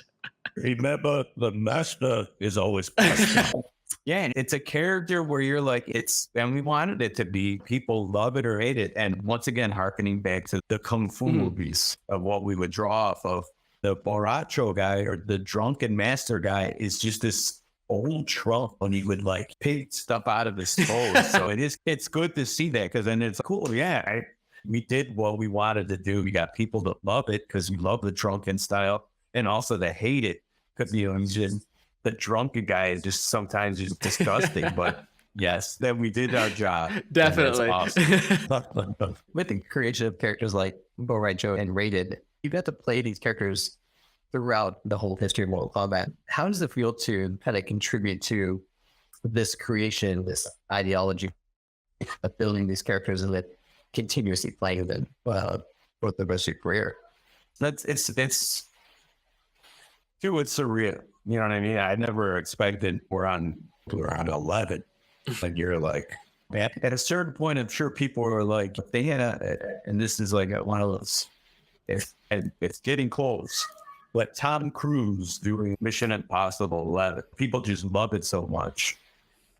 Remember, the master is always possible. Yeah, and it's a character where you're like, and we wanted it to be, people love it or hate it. And once again, harkening back to the Kung Fu movies of what we would draw off of, the Baracho guy or the drunken master guy is just this old Trump when he would like pick stuff out of his clothes. So it's good to see that, because then it's cool. Yeah, we did what we wanted to do. We got people that love it because we love the drunken style, and also that hate it because, you know, the drunken guy is just sometimes just disgusting. But yes, then we did our job. Definitely. Awesome. With the creation of characters like Baracho and Raiden, you got to play these characters throughout the whole history of Mortal Kombat. How does it feel to kind of contribute to this creation, this ideology of building these characters and then continuously playing them for the rest of your career? It's surreal. You know what I mean? I never expected we're on 11. Like, you're like, at a certain point, I'm sure people were like, they had and this is like one of those, it's getting close. But Tom Cruise doing Mission Impossible 11, people just love it so much.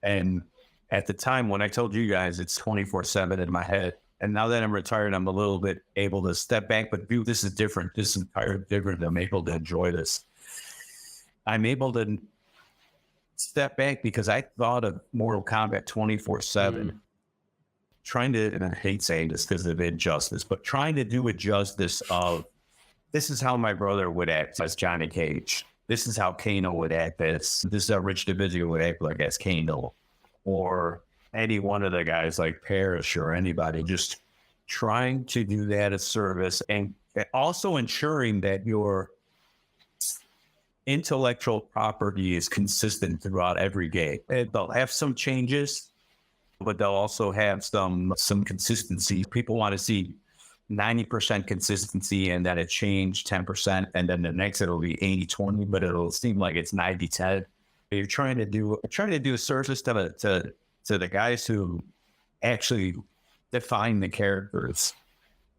And at the time when I told you guys, it's 24/7 in my head. And now that I'm retired, I'm a little bit able to step back, but dude, this is different. This is entirely different. I'm able to enjoy this. I'm able to step back because I thought of Mortal Kombat 24/7, trying to, and I hate saying this because of injustice, but trying to do a justice of, this is how my brother would act as Johnny Cage. this is how Kano would act. This is how Rich Division would act like as Kano, or any one of the guys like Parrish or anybody. Just trying to do that as service, and also ensuring that your intellectual property is consistent throughout every game. And they'll have some changes, but they'll also have some consistency. People want to see 90% consistency and then it changed 10%, and then the next it'll be 80-20, but it'll seem like it's 90-10. You're trying to do a service to the guys who actually define the characters,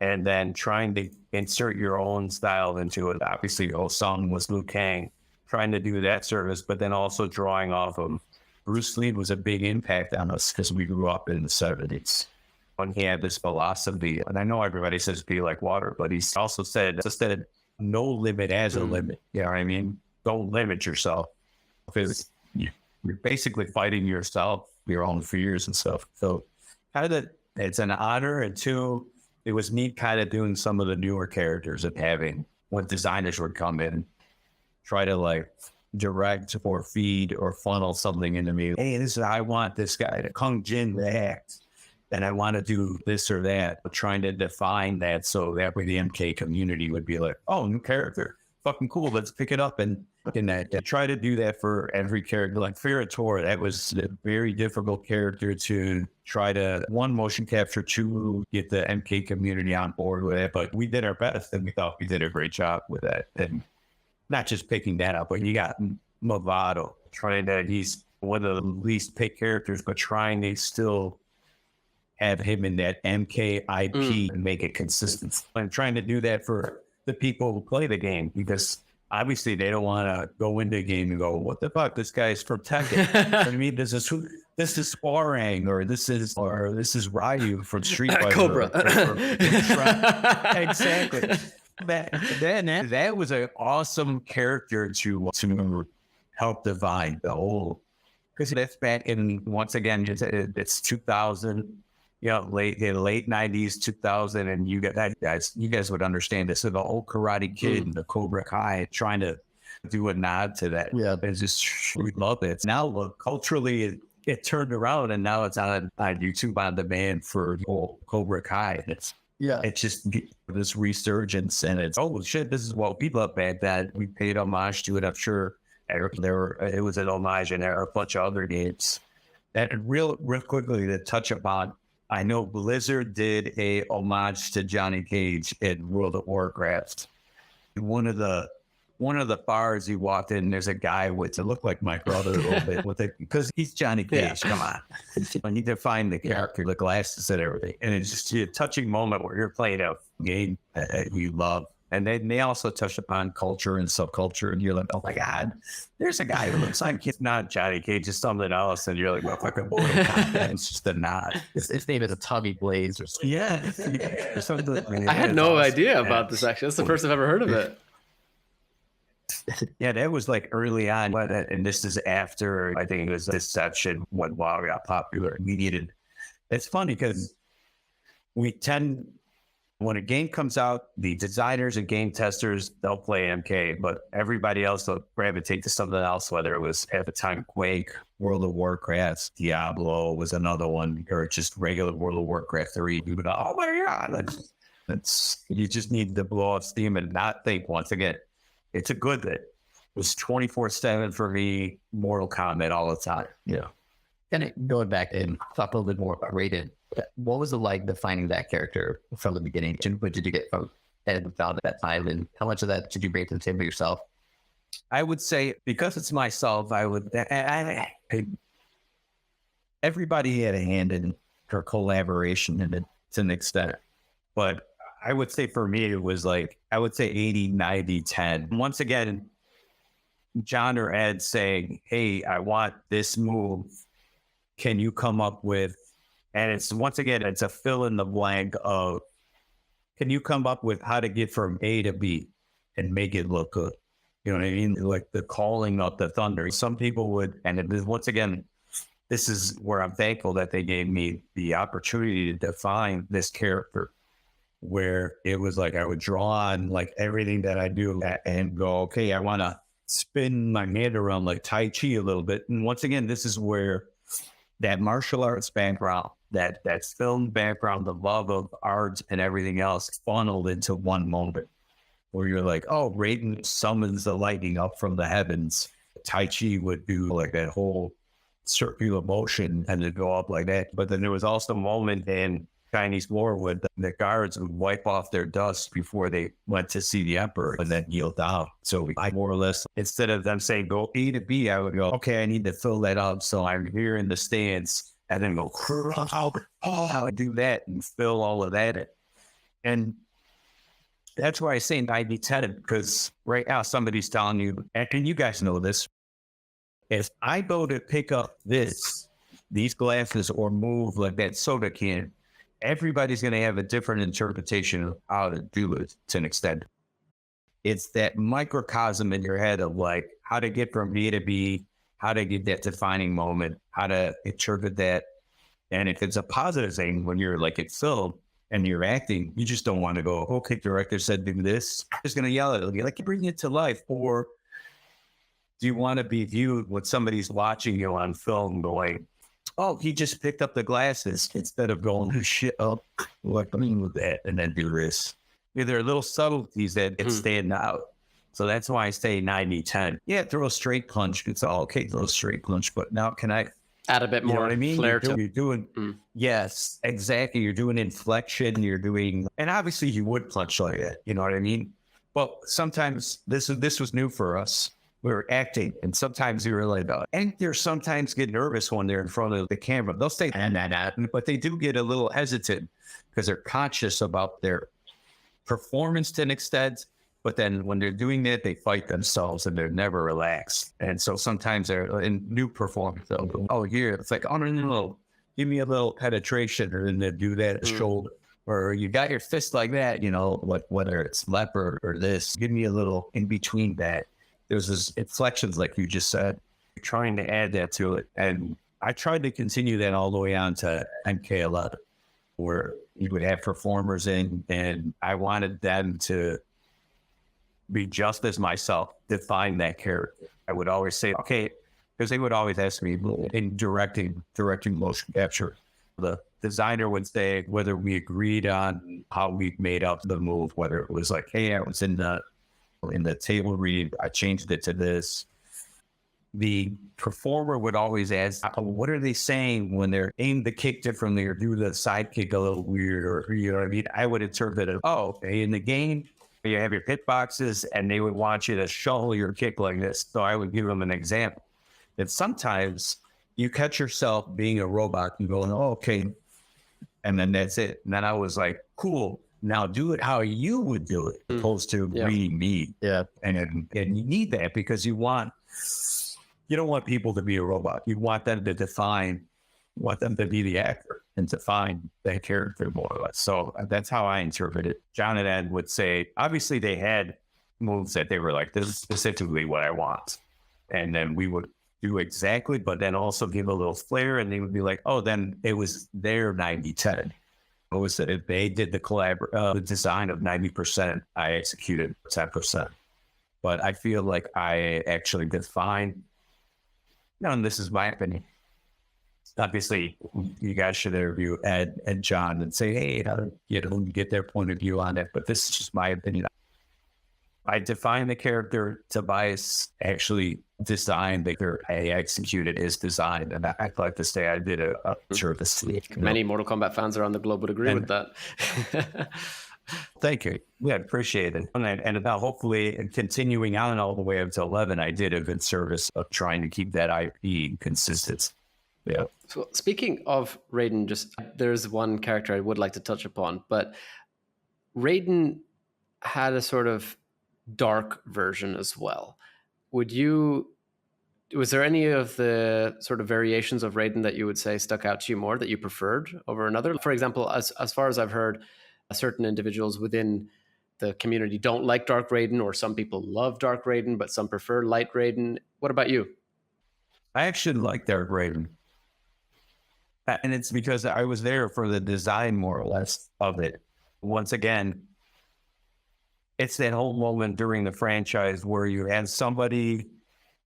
and then trying to insert your own style into it. Obviously, Osung was Liu Kang, trying to do that service, but then also drawing off of Bruce Lee was a big impact on us because we grew up in the 70s. When he had this philosophy, and I know everybody says be like water, but he also said no limit as a limit. You know what I mean? Don't limit yourself, because you're basically fighting yourself, your own fears and stuff. So kind of it's an honor. And two, it was neat kind of doing some of the newer characters and having when designers would come in, try to like direct or feed or funnel something into me. Hey, I want this guy to Kung Jin to act, and I want to do this or that, but trying to define that so that way the MK community would be like, oh, new character, fucking cool, let's pick it up and try to do that for every character. Like Ferrator, that was a very difficult character to try to, one, motion capture, two, get the MK community on board with it, but we did our best and we thought we did a great job with that. And not just picking that up, but you got Movado, he's one of the least picked characters, but trying to still have him in that MK IP and make it consistent. I'm trying to do that for the people who play the game, because obviously they don't want to go into a game and go, what the fuck, this guy's from Tekken. I mean, this is Sparang, or this is Ryu from Street Fighter. Cobra. Exactly. That was an awesome character to help divide the whole, because that's back in, once again, it's 2000. Late 90s, 2000, and you guys would understand this. So the old Karate Kid and the Cobra Kai, trying to do a nod to that. Yeah, it's just, we love it. Now, look, culturally, it turned around, and now it's on YouTube on demand for old Cobra Kai. It's just this resurgence, and it's, oh shit, this is what we love back then. We paid homage to it. I'm sure it was an homage in a bunch of other games. And real quickly to touch upon, I know Blizzard did a homage to Johnny Cage in World of Warcraft. One of the bars you walked in, there's a guy with, it looked like my brother a little bit with it, because he's Johnny Cage. Yeah. Come on, I need to find the character, the glasses and everything, and it's just a touching moment where you're playing a game that you love. And they also touch upon culture and subculture, and you're like, oh my God, there's a guy who looks like it's not Johnny Cage, it's something else, and you're like, well, fucking Mortal Kombat. It's just a nod. His name is a Tommy Blaze or something. Yeah. I had no idea about this, actually. That's the first I've ever heard of it. Yeah, that was like early on, and this is after, I think it was Deception, when WoW got popular. We needed, it's funny because when a game comes out, the designers and game testers, they'll play MK, but everybody else will gravitate to something else, whether it was at the time Quake, World of Warcraft, Diablo was another one, or just regular World of Warcraft 3. You would, oh my God, you just need to blow off steam and not think. Once again, it's a good thing. It was 24/7 for me, Mortal Kombat all the time. Yeah. And going back and talk a little bit more about Raiden, what was it like defining that character from the beginning? What did you get from Ed at that time, and how much of that did you bring to the table yourself? I would say, because it's myself, everybody had a hand in her collaboration in it to an extent. But I would say for me, it was like, I would say 80, 90, 10. Once again, John or Ed saying, hey, I want this move. Can you come up with, and it's, once again, it's a fill in the blank of, can you come up with how to get from A to B and make it look good? You know what I mean? Like the calling of the thunder. Some people would, and it is, once again, this is where I'm thankful that they gave me the opportunity to define this character, where it was like I would draw on like everything that I do and go, okay, I want to spin my hand around like Tai Chi a little bit. And once again, this is where that martial arts background, that film background, the love of art and everything else funneled into one moment where you're like, oh, Raiden summons the lightning up from the heavens. Tai Chi would do like that whole circular motion and it'd go up like that. But then there was also a moment in Chinese war where the guards would wipe off their dust before they went to see the emperor and then kneel down. So I more or less, instead of them saying go A to B, I would go, okay, I need to fill that up. So I'm here in the stands and then go, I do that and fill all of that in. And that's why I say 90-10, because right now somebody's telling you, and you guys know this, if I go to pick up these glasses or move like that soda can, everybody's going to have a different interpretation of how to do it to an extent. It's that microcosm in your head of like how to get from A to B, how to get that defining moment, how to interpret that. And if it's a positive thing when you're like at film and you're acting, you just don't want to go, okay, director said do this. Just going to yell at it. Like, bring it to life. Or do you want to be viewed when somebody's watching you on film going, oh, he just picked up the glasses, instead of going, shit up, what I mean with that, and then do this. Yeah, there are little subtleties that stand out. So that's why I say 90-10. Yeah, throw a straight punch. It's all okay, throw a straight punch. But now can I add a bit more what I mean? flair You're doing yes, exactly. You're doing inflection. You're doing, and obviously you would punch like that. You know what I mean? But sometimes this was new for us. We were acting, and sometimes we were like, actors sometimes get nervous when they're in front of the camera. They'll say, but they do get a little hesitant because they're conscious about their performance to an extent. But then when they're doing that, they fight themselves and they're never relaxed. And so sometimes they're in new performance. They'll go, oh, here, it's like, oh, no, give me a little penetration, or then they do that shoulder. Or you got your fist like that, you know, whether it's leopard or this, give me a little in between that. There's this inflections, like you just said, trying to add that to it. And I tried to continue that all the way on to MK11, where you would have performers in, and I wanted them to be just as myself, define that character. I would always say, okay, because they would always ask me in directing motion capture. The designer would say whether we agreed on how we made up the move, whether it was like, hey, I was in the table read, I changed it to this. The performer would always ask, what are they saying when they're aim the kick differently or do the side kick a little weird, or you know what I mean? I would interpret it, oh, okay, in the game, you have your hitboxes and they would want you to shovel your kick like this. So I would give them an example. And sometimes you catch yourself being a robot and going, oh, okay. And then that's it. And then I was like, cool. Now do it how you would do it, opposed to reading me. Yeah. And you need that because you don't want people to be a robot. You want them to be the actor and define that character more or less. So that's how I interpret it. John and Ed would say, obviously they had moves that they were like, this is specifically what I want. And then we would do exactly, but then also give a little flair, and they would be like, oh, then it was their 90-10. What was it? If they did the design of 90%, I executed 10%. But I feel like I actually defined, and this is my opinion. Obviously, you guys should interview Ed and John and say, hey, how to get their point of view on it. But this is just my opinion. I defined the character. Tobias actually designed the character. I executed his design. And I'd like to say I did a service. Many Mortal Kombat fans around the globe would agree with that. Thank you. Yeah, appreciate it. And now hopefully continuing on all the way up to 11, I did a good service of trying to keep that IP consistent. Yeah. So speaking of Raiden, there's one character I would like to touch upon, but Raiden had a sort of dark version as well. Was there any of the sort of variations of Raiden that you would say stuck out to you more, that you preferred over another? For example, as far as I've heard, certain individuals within the community don't like Dark Raiden, or some people love Dark Raiden, but some prefer Light Raiden. What about you? I actually like Dark Raiden. And it's because I was there for the design, more or less, of it. Once again, it's that whole moment during the franchise where you had somebody,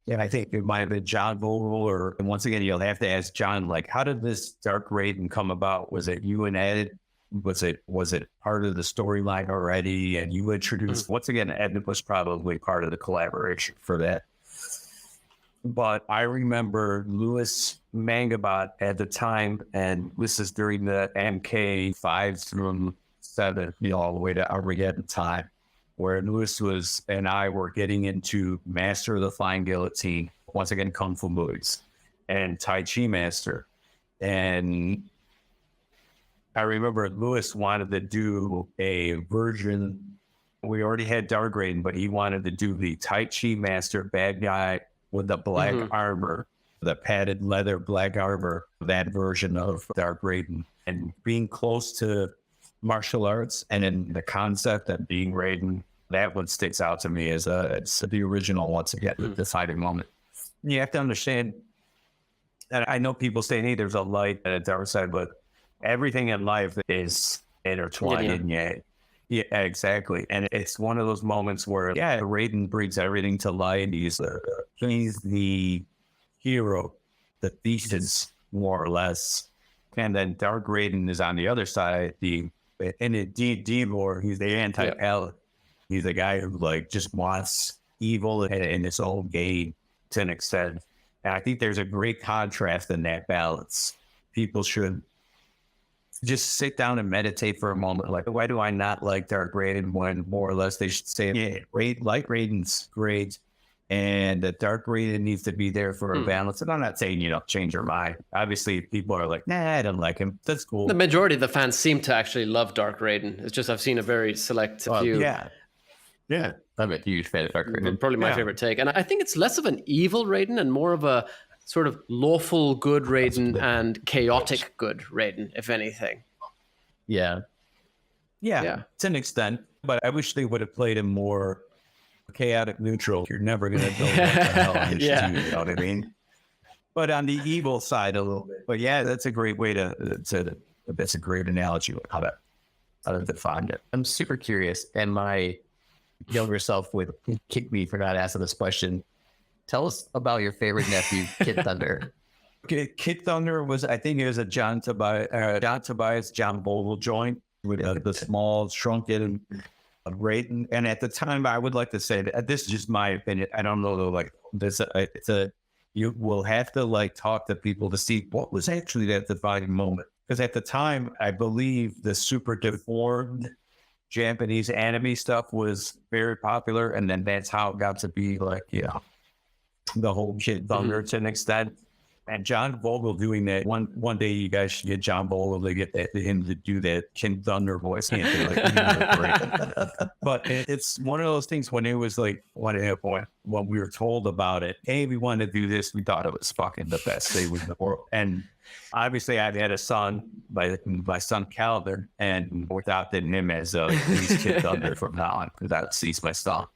and I think it might have been John Vogel, or, and once again, you'll have to ask John, like, how did this Dark Raiden come about? Was it you and Ed? Was it part of the storyline already? And you introduced, once again, Ed was probably part of the collaboration for that. But I remember Louis Mangabot at the time, and this is during the MK 5 through 7, all the way to Armageddon time, where Louis and I were getting into Master of the Flying Guillotine, once again, Kung Fu movies, and Tai Chi Master. And I remember Louis wanted to do a version. We already had Dark Raiden, but he wanted to do the Tai Chi Master bad guy with the black armor, the padded leather black armor, that version of Dark Raiden. And being close to martial arts and in the concept of being Raiden, that one sticks out to me as it's the original, once again, the deciding moment. You have to understand, and I know people say, hey, there's a light and a dark side, but everything in life is intertwined. Yeah, exactly. And it's one of those moments where, Raiden brings everything to light. He's the hero, the thesis, more or less. And then Dark Raiden is on the other side. And indeed, Devor, he's the anti-palette. He's a guy who, like, just wants evil in its own gain to an extent. And I think there's a great contrast in that balance. People should just sit down and meditate for a moment. Like, why do I not like Dark Raiden, when more or less they should say, like Raiden's great, and the Dark Raiden needs to be there for a balance. And I'm not saying, change your mind. Obviously, people are like, nah, I don't like him. That's cool. The majority of the fans seem to actually love Dark Raiden. It's just I've seen a very select few. Yeah. I'm a huge fan of Dark Raiden. Probably my favorite take. And I think it's less of an evil Raiden and more of a sort of lawful good Raiden and chaotic good Raiden, if anything. Yeah, to an extent. But I wish they would have played him more chaotic neutral. You're never going to know what the hell you know what I mean? But on the evil side a little bit. But yeah, that's a great way that's a great analogy of how to define it. I'm super curious, and my younger self would kick me for not asking this question. Tell us about your favorite nephew, Kid Thunder. Kid Thunder was, I think it was a John Tobias, John Vogel joint with the small, shrunken Raiden. And at the time, I would like to say that this is just my opinion. I don't know though, like this, you will have to like talk to people to see what was actually that defining moment. Because at the time, I believe the super deformed Japanese anime stuff was very popular. And then that's how it got to be like, the whole Kid Thunder to an extent. And John Vogel doing that. One day you guys should get John Vogel to get him to do that Kid Thunder voice. But it's one of those things when it was like, when we were told about it, hey, we want to do this, we thought it was fucking the best thing in the world. And obviously I've had a son, my son Calvin, and without him as Kid Thunder from now on, because he's my son.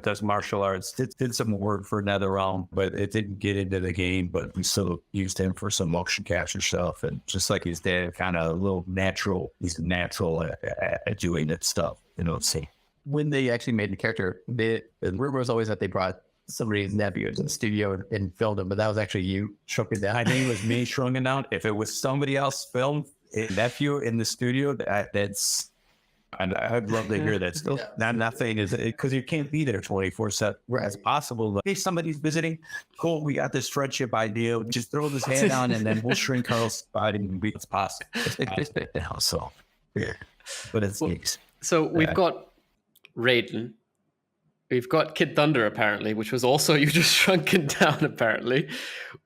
Does martial arts, did some work for NetherRealm, but it didn't get into the game, but we still used him for some motion capture stuff. And just like his dad, kind of a little natural, he's natural at doing that stuff, see. When they actually made the character, the rumor was always that they brought somebody's nephew into the studio and filmed him, but that was actually you shrunken down. I think it was me shrunken down. If it was somebody else filmed a nephew in the studio, that's... And I'd love to hear that still. Nothing is because you can't be there 24/7. It's possible. Like, hey, somebody's visiting. Cool. We got this friendship idea. Just throw this hand on, and then we'll shrink Carl's body and be it's possible. So, but it's nice. So we've got Raiden. We've got Kid Thunder, apparently, which was also you just shrunken down, apparently.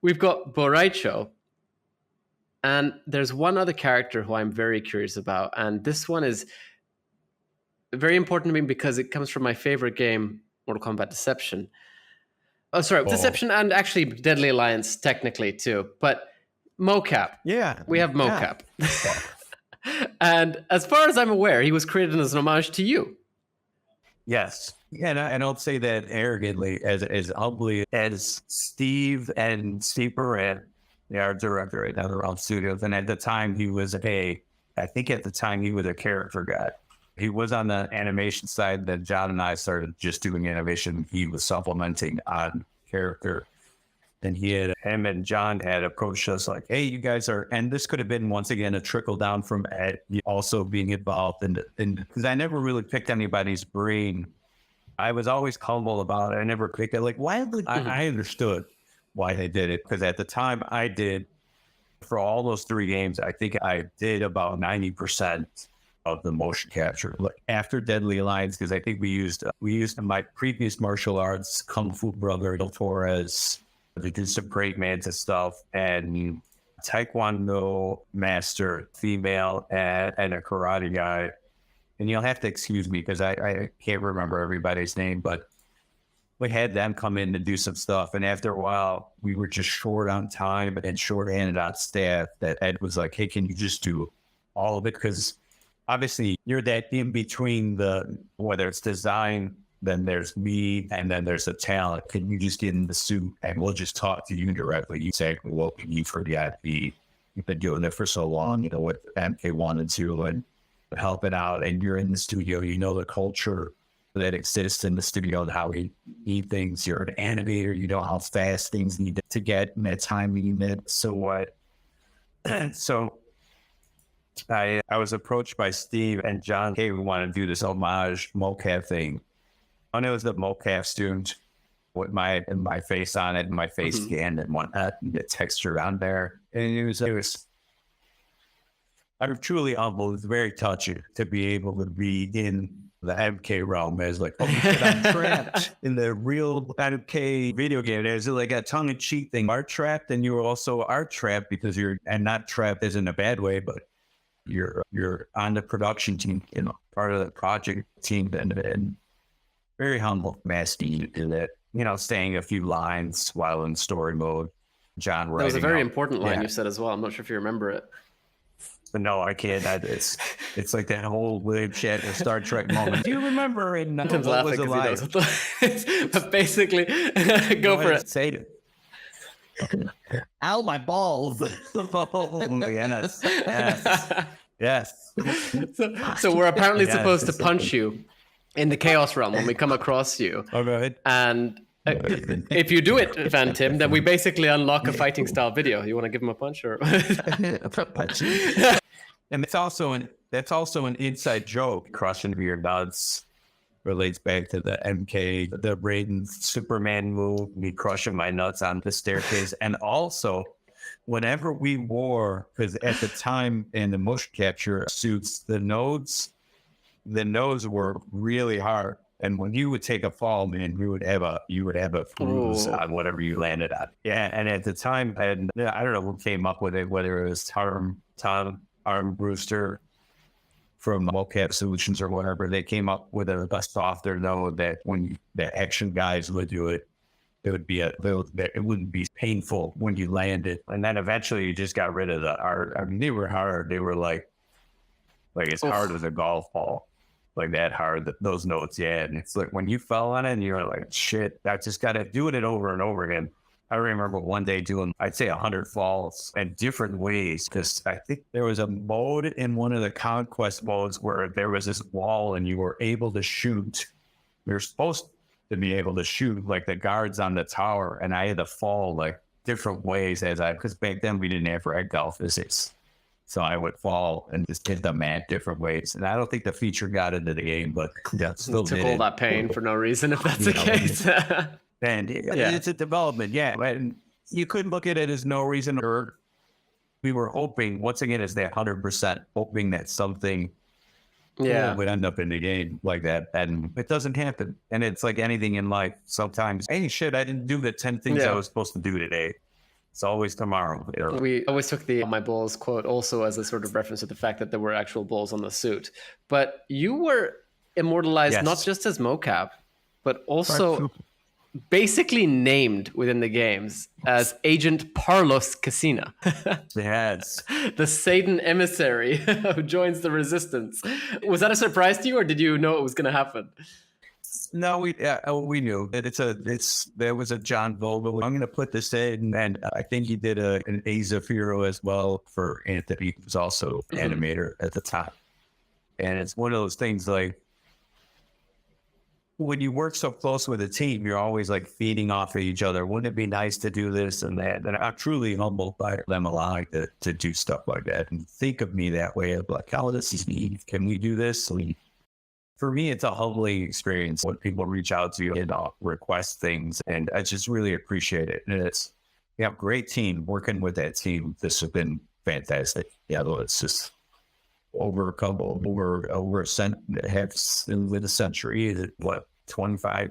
We've got Boraicho. And there's one other character who I'm very curious about. And this one is very important to me because it comes from my favorite game, Mortal Kombat Deception. Deception and actually Deadly Alliance, technically, too. But Mocap. Yeah. We have Mocap. Yeah. And as far as I'm aware, he was created as an homage to you. Yes. Yeah, and I don't say that arrogantly, as humbly as Steve Moran, the art director at NetherRealm Studios. And at the time, he was a character guy. He was on the animation side. Then John and I started just doing animation. He was supplementing on character. And him and John had approached us like, hey, you guys are, and this could have been once again a trickle down from Ed also being involved in because I never really picked anybody's brain. I was always humble about it. I never picked it. Like, why would I understood why they did it? Because at the time I did, for all those 3 games, I think I did about 90% of the motion capture. Like after Deadly Alliance, because I think we used my previous martial arts, Kung Fu brother, Del Torres. They did some great Manta stuff, and Taekwondo master, female, and a karate guy. And you'll have to excuse me because I can't remember everybody's name, but we had them come in to do some stuff. And after a while, we were just short on time and short-handed on staff that Ed was like, hey, can you just do all of it? Because obviously you're that in between whether it's design, then there's me, and then there's the talent. Can you just get in the suit and we'll just talk to you directly? You say what we need for the IP. You've been doing it for so long, you know what MK wanted to and help it out. And you're in the studio, you know the culture that exists in the studio and how we need things. You're an animator, you know how fast things need to get in that time limit. So what? So I was approached by Steve and John. Hey, we want to do this homage mocap thing. And it was the mocap student with my face on it and my face scan and whatnot, and the texture on there. And it was I'm truly humble. It was very touching to be able to be in the MK realm as like, oh shit, I'm trapped in the real MK video game. There's like a tongue-in-cheek thing. Art trapped, and you were also art trapped because and not trapped as in a bad way, but you're on the production team, you know, part of the project team, and very humble, Masty, in that, you know, saying a few lines while in story mode. John writing. That was a very important line you said as well. I'm not sure if you remember it. But no, I can't. It's like that whole weird shit of Star Trek moment. Do you remember in what was the line? But basically, go for it. Say it. Ow, my balls. Yes. So we're apparently supposed to punch you in the Chaos Realm when we come across you. Oh, go ahead. And if you do it, Van Tim, then we basically unlock a fighting style video. You want to give him a punch or? And that's also an inside joke. Crushing your nuts relates back to the MK, the Raiden Superman move, me crushing my nuts on the staircase. And also, whenever we wore, because at the time in the motion capture suits, the nodes were really hard. And when you would take a fall, man, you would have a bruise on whatever you landed on. Yeah, and at the time, I don't know who came up with it, whether it was Tom Brewster from Mocap Solutions or whatever. They came up with a softer node that when the action guys would do it, it wouldn't be painful when you landed. And then eventually you just got rid of the art. I mean, they were hard. They were like as hard as a golf ball. Like that hard, those notes, yeah. And it's like when you fell on it and you're like, shit, I just got to do it over and over again. I remember one day doing, I'd say 100 falls in different ways. Because I think there was a mode in one of the Conquest modes where there was this wall and you were able to shoot. We were supposed to be able to shoot like the guards on the tower. And I had to fall like different ways because back then we didn't have ragdoll physics. So I would fall and just hit them at different ways. And I don't think the feature got into the game, but still took all that pain for no reason if that's the case. And it's a development, yeah. And you couldn't look at it as no reason. Or we were hoping, once again, is that 100% hoping that something would end up in the game like that. And it doesn't happen. And it's like anything in life. Sometimes, hey, shit, I didn't do the 10 things I was supposed to do today. It's always tomorrow. We always took the "my balls" quote also as a sort of reference to the fact that there were actual balls on the suit. But you were immortalized not just as mocap, but also basically named within the games as Agent Carlos Pesina. Yes. The Satan emissary who joins the resistance. Was that a surprise to you, or did you know it was going to happen? No, we knew that there was a John Vogel. I'm going to put this in, and I think he did an Azafiro as well for Anthony, who's also animator at the time. And it's one of those things like, when you work so close with a team, you're always like feeding off of each other. Wouldn't it be nice to do this and that? And I'm truly humbled by them allowing to do stuff like that and think of me that way of like, oh, this is neat. Can we do this? For me, it's a humbling experience when people reach out to you and request things. And I just really appreciate it. And it's, great team. Working with that team, this has been fantastic. Yeah, it's just over a century, what, 25,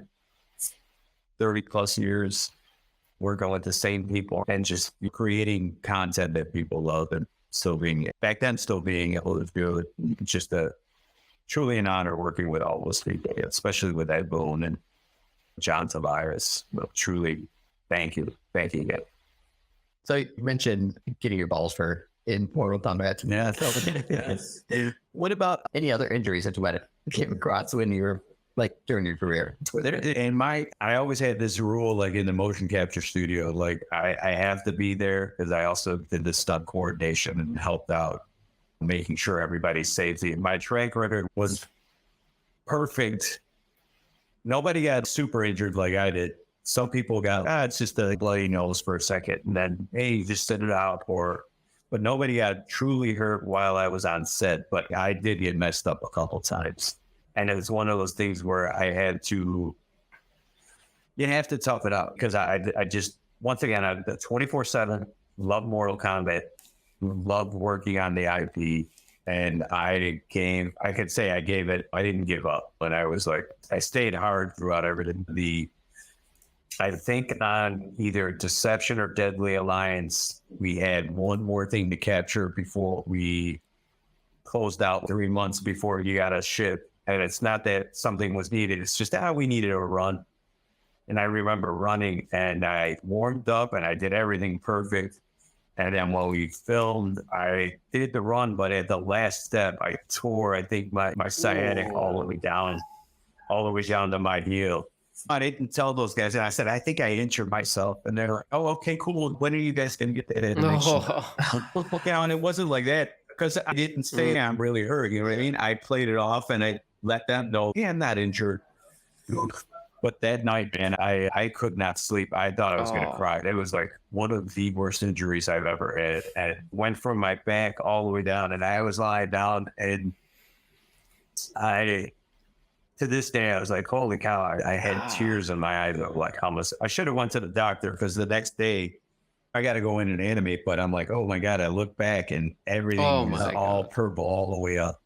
30 plus years working with the same people and just creating content that people love and still being able to do it. Just truly an honor working with all those people, especially with Ed Boon and John Tavares. Truly, thank you. Thank you again. So you mentioned getting your balls hurt in Mortal Kombat. Yeah. Yes. What about any other injuries that you might have came across when you were during your career? I always had this rule, like in the motion capture studio, like I have to be there because I also did the stunt coordination and helped out making sure everybody's safety. My track record was perfect. Nobody got super injured like I did. Some people got, it's just a bloody nose for a second, and then, hey, just sit it out, but nobody got truly hurt while I was on set, but I did get messed up a couple times. And it was one of those things where you have to tough it out because I just, once again, I 24/7, love Mortal Kombat, love working on the IP. And I could say I didn't give up. But I stayed hard throughout everything. I think on either Deception or Deadly Alliance, we had one more thing to capture before we closed out 3 months before you got a ship. And it's not that something was needed. It's just we needed a run. And I remember running and I warmed up and I did everything perfect. And then when we filmed, I did the run, but at the last step, I tore, I think, my sciatic all the way down to my heel. I didn't tell those guys. And I said, I think I injured myself. And they're like, oh, okay, cool. When are you guys going to get that animation? And it wasn't like that because I didn't say I'm really hurt. You know what I mean? I played it off and I let them know, I'm not injured. But that night, man, I could not sleep. I thought I was going to cry. It was like one of the worst injuries I've ever had. And it went from my back all the way down. And I was lying down and to this day, I was like, holy cow, I had tears in my eyes. Of like, I should have went to the doctor because the next day I got to go in and animate. But I'm like, oh my God, I look back and everything is all purple all the way up.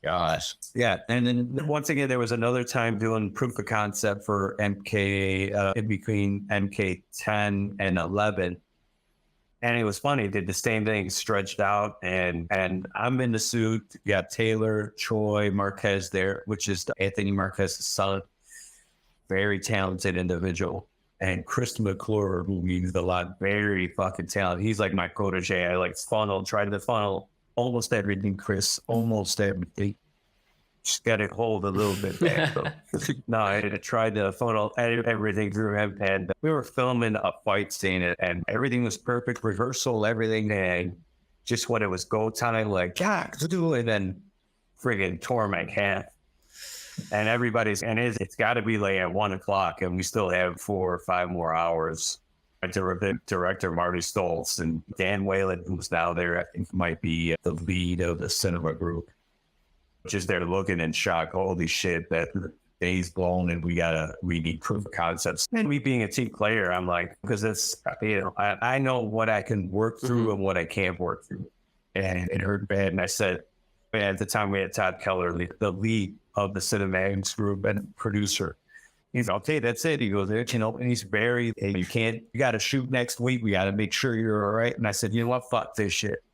Gosh. Yeah. And then once again, there was another time doing proof of concept for MK, in between MK 10 and 11. And it was funny, did the same thing, stretched out, and I'm in the suit. You got Taylor, Troy, Marquez there, which is Anthony Marquez's son. Very talented individual. And Chris McClure, who means a lot, very fucking talented. He's like my protege. I tried to funnel almost everything, Chris, almost everything. Just got it hold a little bit back. No, I tried to funnel everything through him. And we were filming a fight scene and everything was perfect, rehearsal, everything. And just when it was go time, like, and then friggin' tore my calf. And it's got to be like at 1 o'clock and we still have 4 or 5 more hours. Director Marty Stoltz and Dan Whalen, who's now there, I think might be the lead of the cinema group. Just there looking in shock. Holy shit, that day's blown and we need proof of concepts. And me being a team player, I'm like, because it's, I know what I can work through and what I can't work through. And it hurt bad. And I said, at the time we had Todd Keller, the lead of the cinematics group and producer. He's okay, that's it. He goes, and he's very, hey, you got to shoot next week. We got to make sure you're all right. And I said, you know what? Fuck this shit.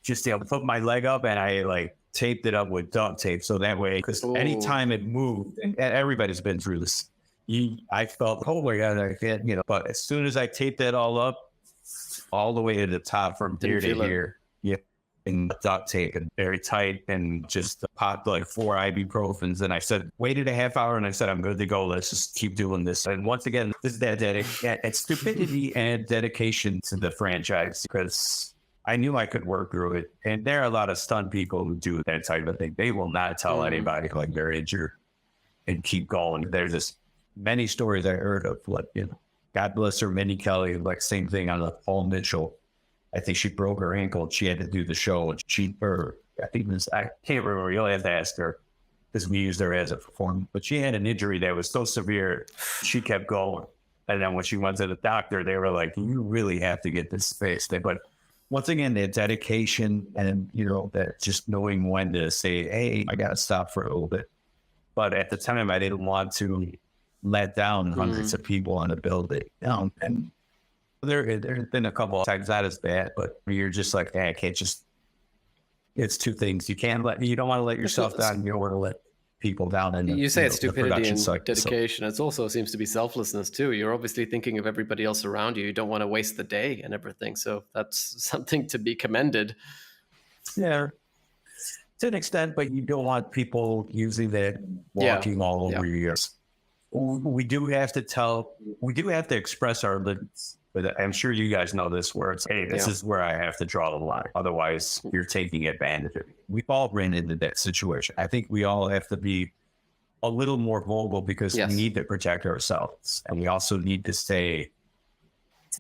Just put my leg up and I taped it up with duct tape. So that way, because anytime it moved, and everybody's been through this, I felt, oh my God, I can't, but as soon as I taped that all up, all the way to the top from here to here, and duct tape and very tight and just popped like 4 ibuprofens. And I said, waited a half hour and I said, I'm good to go. Let's just keep doing this. And once again, this is that it's stupidity and dedication to the franchise because I knew I could work through it. And there are a lot of stunt people who do that type of thing. They will not tell anybody like they're injured and keep going. There's just many stories I heard of, like, you know, God bless her, Minnie Kelly, like same thing on the Paul Mitchell. I think she broke her ankle and she had to do the show. And I can't remember. You'll have to ask her because we used her as a performer. But she had an injury that was so severe, she kept going. And then when she went to the doctor, they were like, you really have to get this fixed. But once again, the dedication and, you know, that just knowing when to say, hey, I got to stop for a little bit. But at the time, I didn't want to let down hundreds of people on the building. And there's been a couple of times that is bad, but you're just like, hey, I can't just, it's two things. You don't want to let yourself down. You don't want to let people down. And you say it's stupidity and cycle, dedication. It also seems to be selflessness too. You're obviously thinking of everybody else around you. You don't want to waste the day and everything. So that's something to be commended. Yeah, to an extent, but you don't want people using that walking all over your ears. We do have to express our limits. But I'm sure you guys know this, where it's, hey, this is where I have to draw the line. Otherwise, you're taking advantage of me. We've all ran into that situation. I think we all have to be a little more vulnerable because we need to protect ourselves. And we also need to say,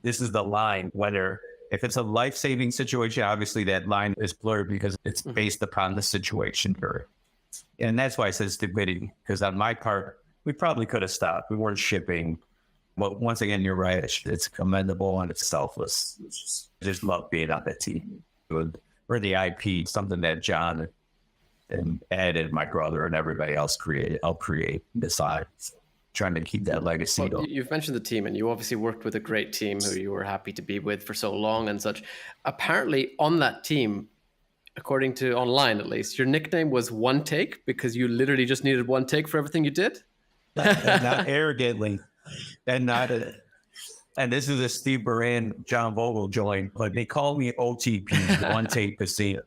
this is the line, whether if it's a life-saving situation, obviously that line is blurred because it's based upon the situation. And that's why I said stupidity, because on my part, we probably could have stopped. We weren't shipping. But once again, you're right. It's commendable and it's selfless. I just love being on that team. Or the IP, something that John and Ed and my brother and everybody else created. I'll create, decide. Trying to keep that legacy. Well, you've mentioned the team, and you obviously worked with a great team who you were happy to be with for so long and such. Apparently, on that team, according to online at least, your nickname was One Take because you literally just needed one take for everything you did? Not arrogantly. And and this is a Steve Baran, John Vogel joint, but they call me OTP, One Take Pesina.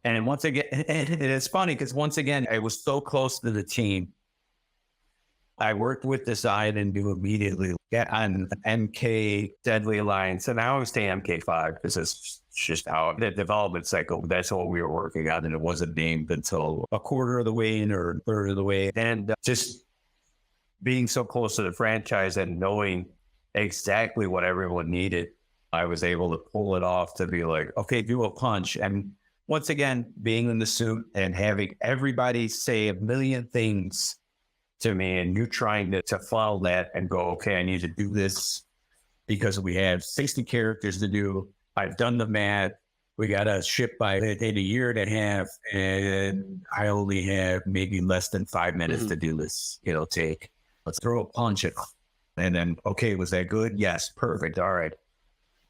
And once again, and it's funny because once again, I was so close to the team. I worked with Design and do immediately get on MK Deadly Alliance. And I always say MK5 because it's just how the development cycle, that's what we were working on. And it wasn't named until a quarter of the way in or a third of the way. And just being so close to the franchise and knowing exactly what everyone needed, I was able to pull it off to be like, okay, do a punch. And once again, being in the suit and having everybody say a million things to me, and you trying to follow that and go, okay, I need to do this because we have 60 characters to do. I've done the math. We got to ship by in a year and a half, and I only have maybe less than 5 minutes to do this. Take. Let's throw a punch at them. And then, okay, was that good? Yes, perfect. All right.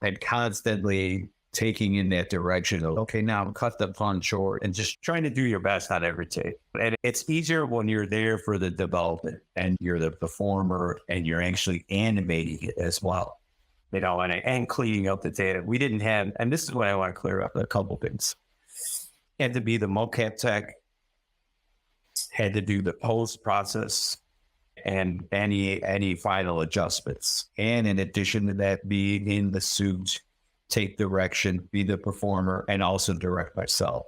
And constantly taking in that direction of, okay, now cut the punch short and just trying to do your best on every take. And it's easier when you're there for the development and you're the performer and you're actually animating it as well. And cleaning up the data. We didn't have, and this is what I want to clear up a couple things. Had to be the mocap tech, had to do the post process, and any final adjustments. And in addition to that, be in the suit, take direction, be the performer, and also direct myself.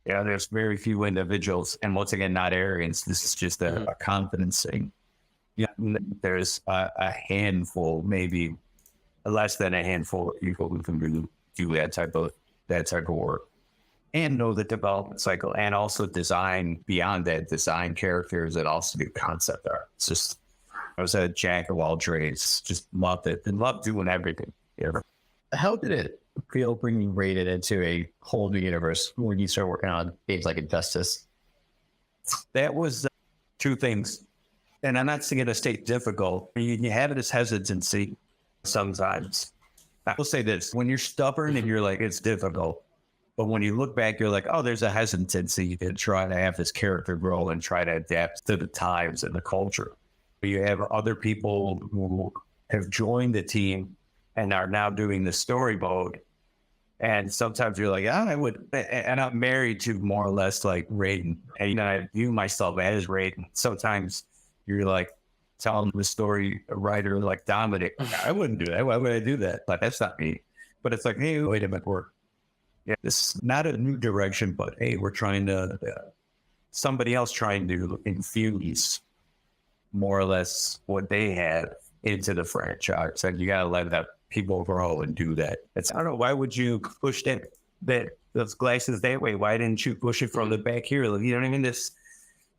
There's very few individuals, and once again, not arrogance. This is just a confidence thing. There's a handful, maybe less than a handful of people who can really do that type of work. And know the development cycle, and also design beyond that, design characters and also do concept art. It's just, I was a jack of all trades, just loved it and loved doing everything. How did it feel bringing Raiden into a whole new universe when you start working on games like Injustice? That was two things. And I'm not going to state difficult. You have this hesitancy sometimes. I will say this, when you're stubborn and you're like, it's difficult. But when you look back, you're like, oh, there's a hesitancy to try to have this character grow and try to adapt to the times and the culture. You have other people who have joined the team and are now doing the story mode. And sometimes you're like, and I'm married to more or less like Raiden. And I view myself as Raiden. Sometimes you're like telling the story writer like Dominic, I wouldn't do that. Why would I do that? But that's not me. But it's like, hey, wait a minute, yeah, this is not a new direction, but hey, we're trying to, somebody else trying to infuse more or less what they have into the franchise. And you got to let that people grow and do that. It's, I don't know, why would you push those glasses that way? Why didn't you push it from the back here? You know what I mean?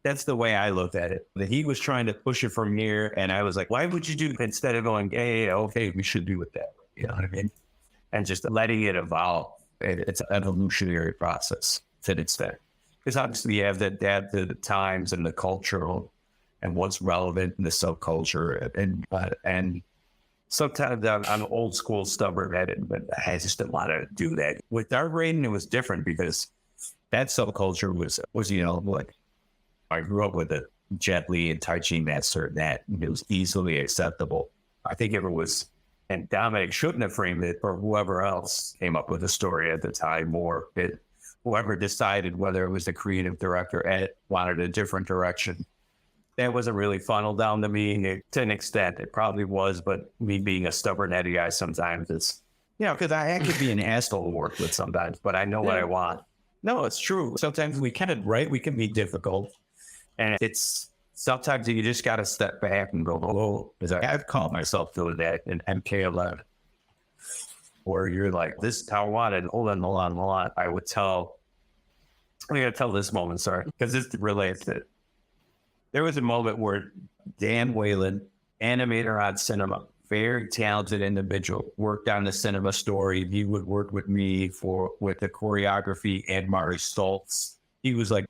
That's the way I looked at it. That he was trying to push it from here, and I was like, why would you do it instead of going, hey, okay, we should do it that way. You know what I mean? And just letting it evolve. It's an evolutionary process to an extent. Because obviously you have the times and the cultural and what's relevant in the subculture. And sometimes I'm old school stubborn headed, but I just didn't want to do that. With Dark Raiden, it was different because that subculture was like, I grew up with it, Jet Li and Tai Chi Master, and that it was easily acceptable. I think if it was, and Dominic shouldn't have framed it, or whoever else came up with the story at the time, or whoever decided whether it was the creative director wanted a different direction. That wasn't really funneled down to me to an extent. It probably was, but me being a stubborn heady guy sometimes is, because I could be an asshole to work with sometimes, but I know what I want. No, it's true. Sometimes we can be difficult. And it's sometimes you just got to step back and go, oh, because I've caught myself doing that in MK11, where you're like, this is how I want it. Hold on. I'm going to tell this moment, sorry, because this relates to it. There was a moment where Dan Whalen, animator on cinema, very talented individual, worked on the cinema story. He would work with me with the choreography and Mari Stoltz. He was like,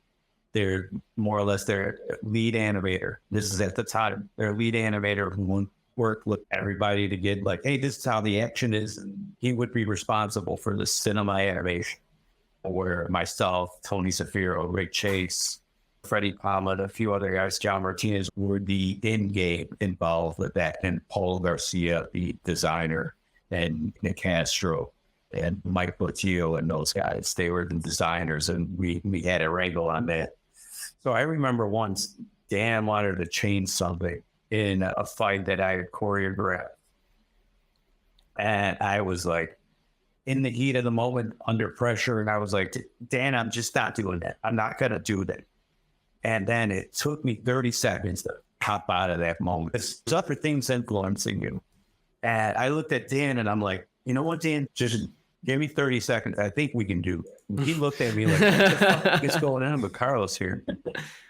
they're more or less their lead animator. This is at the time, their lead animator who would work with everybody to get like, hey, this is how the action is. And he would be responsible for the cinema animation, where myself, Tony Zafiro, Rick Chase, Freddie Palma, and a few other guys, John Martinez, were the in-game involved with that. And Paul Garcia, the designer, and Nick Castro, and Mike Botillo, and those guys, they were the designers, and we had a wrangle on that. So I remember once Dan wanted to change something in a fight that I had choreographed. And I was like, in the heat of the moment, under pressure, and I was like, Dan, I'm just not doing that. I'm not going to do that. And then it took me 30 seconds to pop out of that moment. There's other things influencing you. And I looked at Dan and I'm like, you know what, Dan, just give me 30 seconds. I think we can do it. He looked at me like, what the fuck is going on with Carlos here?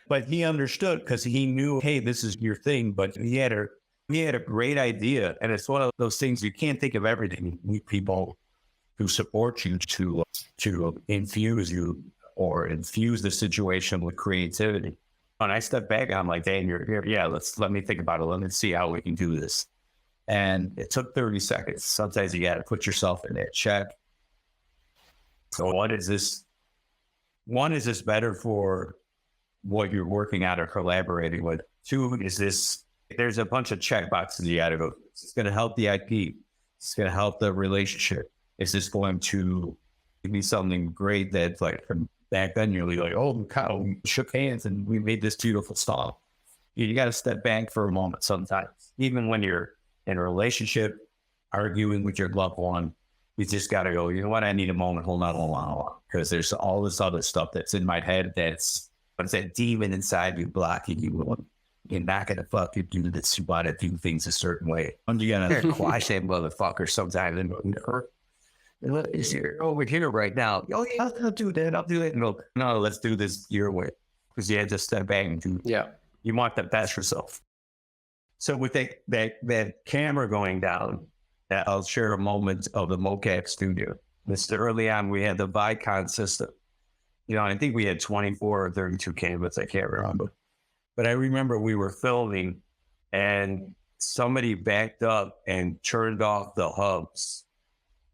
But he understood because he knew, hey, this is your thing. But he had a great idea. And it's one of those things, you can't think of everything. You need people who support you to infuse you or infuse the situation with creativity. And I stepped back, I'm like, Dan, you're here. Yeah, let me think about it. Let me see how we can do this. And it took 30 seconds. Sometimes you got to put yourself in that check. So one, is this better for what you're working out or collaborating with? Two, there's a bunch of check boxes you got to go. It's going to help the IP. It's going to help the relationship. Is this going to be something great that's like from back then you're like, oh, Kyle, we shook hands and we made this beautiful stuff. You got to step back for a moment sometimes. Even when you're in a relationship, arguing with your loved one, you just got to go, you know what, I need a moment, hold on. Because there's all this other stuff that's in my head it's that demon inside you blocking you. You're not going to fucking do this. You want to do things a certain way. And you got to quash that motherfucker sometimes and is here over here right now. Oh yeah, I'll do that. No, let's do this your way. Because you had to step back and do. Yeah, you want the best yourself. So with that camera going down, I'll share a moment of the mocap studio. This early on, we had the Vicon system. I think we had 24 or 32 cameras. I can't remember, but I remember we were filming, and somebody backed up and turned off the hubs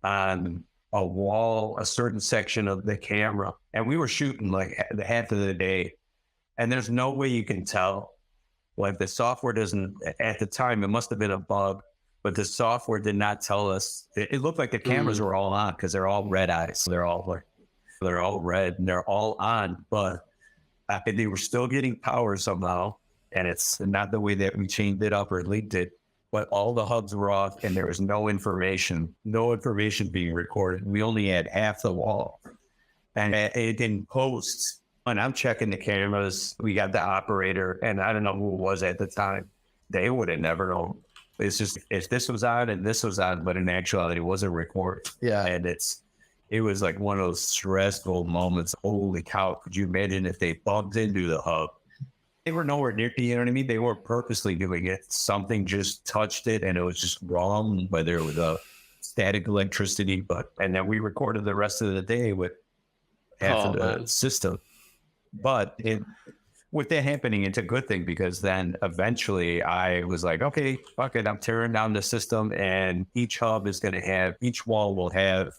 on a wall, a certain section of the camera. And we were shooting like the half of the day. And there's no way you can tell. Like the software doesn't, at the time, it must have been a bug, but the software did not tell us. It looked like the cameras were all on because they're all red eyes. They're all red and they're all on, but they were still getting power somehow. And it's not the way that we changed it up or linked it. but all the hubs were off and there was no information being recorded. We only had half the wall. And it didn't post. And I'm checking the cameras. We got the operator, and I don't know who it was at the time. They would have never known. It's just, if this was on and this was on, but in actuality, it wasn't recorded. Yeah. And it was like one of those stressful moments. Holy cow. Could you imagine if they bumped into the hub? They were nowhere near, you know what I mean? They weren't purposely doing it. Something just touched it and it was just wrong, whether it was a static electricity, and then we recorded the rest of the day with half of the system. But with that happening, it's a good thing, because then eventually I was like, okay, fuck it, I'm tearing down the system, and each hub is going to have, each wall will have a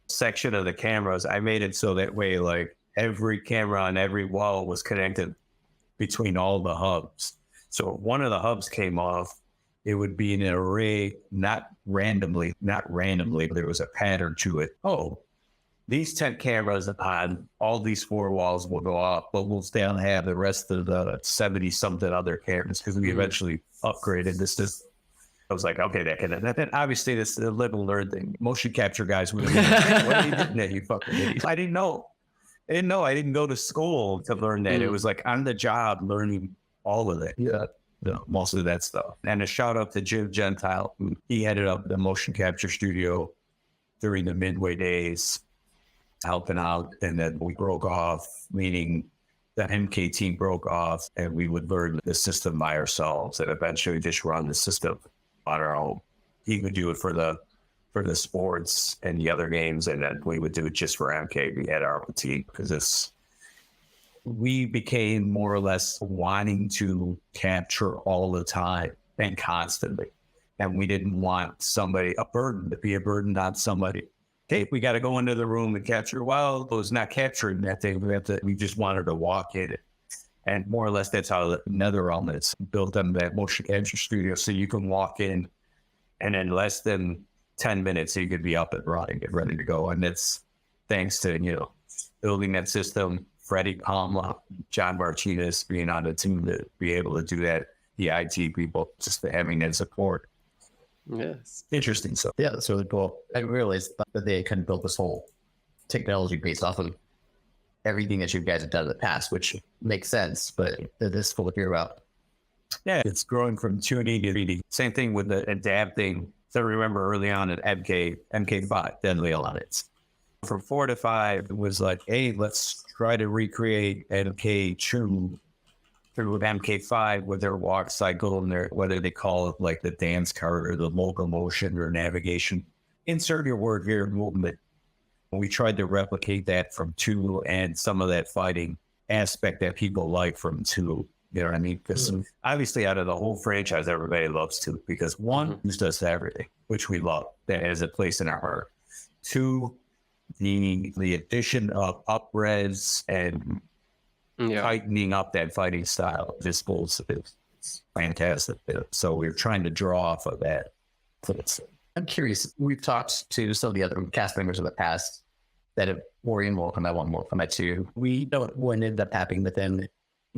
section of the cameras. I made it so that way, like, every camera on every wall was connected between all the hubs. So if one of the hubs came off, it would be an array, not randomly, but there was a pattern to it. Oh, these 10 cameras on all these 4 walls will go off, but we'll still have the rest of the 70-something other cameras, because we eventually upgraded this. I was like, okay, then obviously this is a little learned thing. Motion capture guys would have been like, what are you doing at, you fucking idiot? I didn't know. I didn't go to school to learn that. It was like on the job learning all of it. Yeah. Most of that stuff. And a shout out to Jim Gentile. He headed up the motion capture studio during the Midway days, helping out. And then we broke off, meaning the MK team broke off, and we would learn the system by ourselves and eventually just run the system on our own. He would do it for the sports and the other games, and then we would do it just for MK. We had our own team, because we became more or less wanting to capture all the time and constantly. And we didn't want a burden on somebody. Hey, we got to go into the room and capture. Well, it was not capturing that thing. We just wanted to walk in it. And more or less, that's how the NetherRealm is built on that motion capture studio. So you can walk in, and in less than 10 minutes, you could be up and running and ready to go. And it's thanks to, building that system, Freddie Palma, John Martinez being on the team to be able to do that, the IT people, just having that support. Yes. Interesting. So yeah, that's really cool. I realized that they kind of built this whole technology based off of everything that you guys have done in the past, which makes sense, but this is cool to hear about. Yeah, it's growing from 2D to 3D. Same thing with the adapting. So remember early on at MK5, Deadly Alliance. From 4 to 5, it was like, hey, let's try to recreate MK2 through MK5 with their walk cycle and their, whether they call it like the dance card or the locomotion or navigation. Insert your word here, movement. We tried to replicate that from 2 and some of that fighting aspect that people like from 2. You know what I mean? Because obviously out of the whole franchise, everybody loves 2, because 1 does everything, which we love. That has a place in our heart. 2, the addition of up-res and tightening up that fighting style just is fantastic. So we're trying to draw off of that. I'm curious, we've talked to some of the other cast members in the past that have Mortal Kombat 1, Mortal Kombat 2. We don't know what ended up happening with them,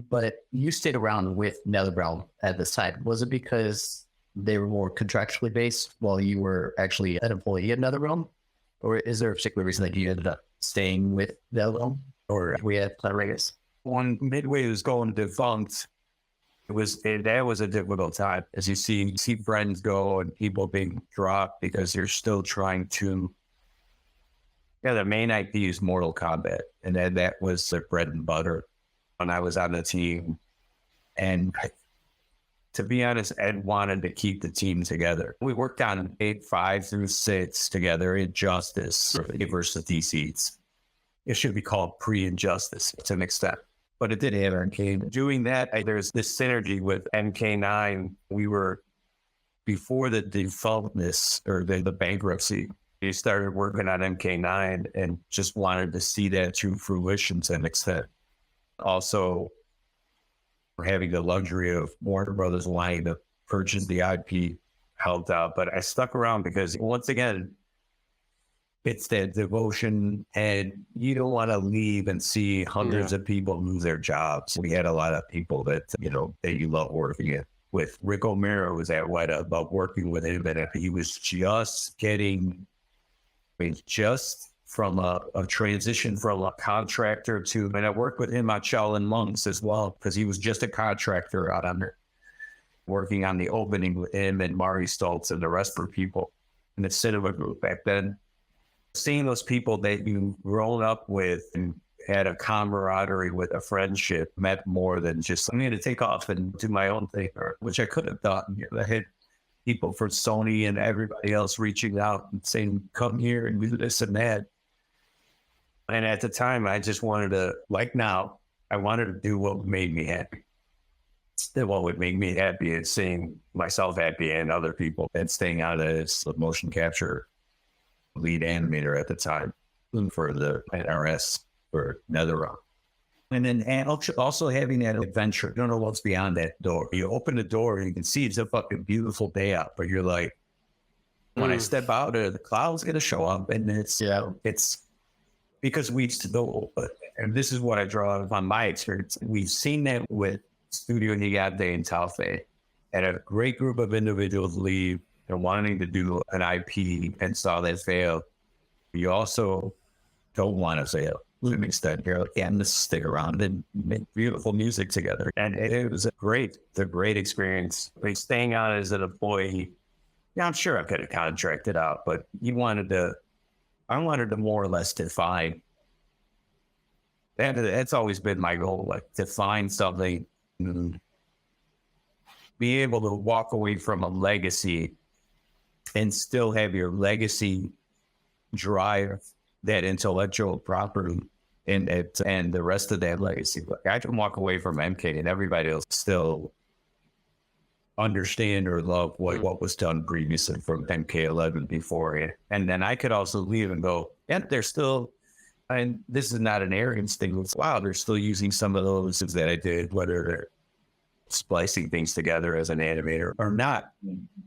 but you stayed around with NetherRealm at this time. Was it because they were more contractually based while you were actually an employee at NetherRealm? Or is there a particular reason that you ended up staying with NetherRealm? Or we had Planeris? When Midway was going defunct, that was a difficult time. As you see friends go and people being dropped because they're still trying to. Yeah, the main IP is Mortal Kombat, and then that was their bread and butter when I was on the team. And to be honest, Ed wanted to keep the team together. We worked on 5 through 6 together. Injustice versus DCs. It should be called pre-Injustice to an extent. But it did have MK. Doing that, there's this synergy with MK9. We were, before the defaultness or the bankruptcy, we started working on MK9 and just wanted to see that to fruition to an extent. Also, we're having the luxury of Warner Brothers wanting to purchase the IP helped out. But I stuck around because, once again, it's that devotion, and you don't want to leave and see hundreds of people lose their jobs. We had a lot of people that, that you love working at. with Rick O'Mara was at White about working with him, and he was just getting, just from a transition from a contractor to, and I worked with him on Shaolin Monks as well, because he was just a contractor out on there, working on the opening with him and Mari Stoltz and the rest of the people in the cinema group back then. Seeing those people that you've grown up with and had a camaraderie with, a friendship, meant more than just, I'm going to take off and do my own thing, which I could have done. I had people from Sony and everybody else reaching out and saying, come here and do this and that. And at the time, I just wanted to, like now, I wanted to do what made me happy. Still, what would make me happy is seeing myself happy and other people, and staying out as a motion capture lead animator at the time for the NRS for NetherRealm. And then also having that adventure. You don't know what's beyond that door. You open the door and you can see it's a fucking beautiful day out, but you're like, when I step out, the cloud's going to show up, and it's because we've still, and this is what I draw on my experience. We've seen that with Studio Nigate in Taipei, and a great group of individuals leave and wanting to do an IP and saw that fail. You also don't want to fail to an extent. You're like, yeah, let's stick around and make beautiful music together. And it was a great experience. Like, staying on as an employee, yeah, I'm sure I could have contracted out, but I wanted to more or less define. That's always been my goal, like to find something and be able to walk away from a legacy and still have your legacy drive that intellectual property and the rest of that legacy. Like, I can walk away from MK and everybody else still understand or love what was done previously from MK11 before it. And then I could also leave and go, yeah, they're still, and this is not an arrogance thing. It's, wow, they're still using some of those that I did, whether they're splicing things together as an animator or not,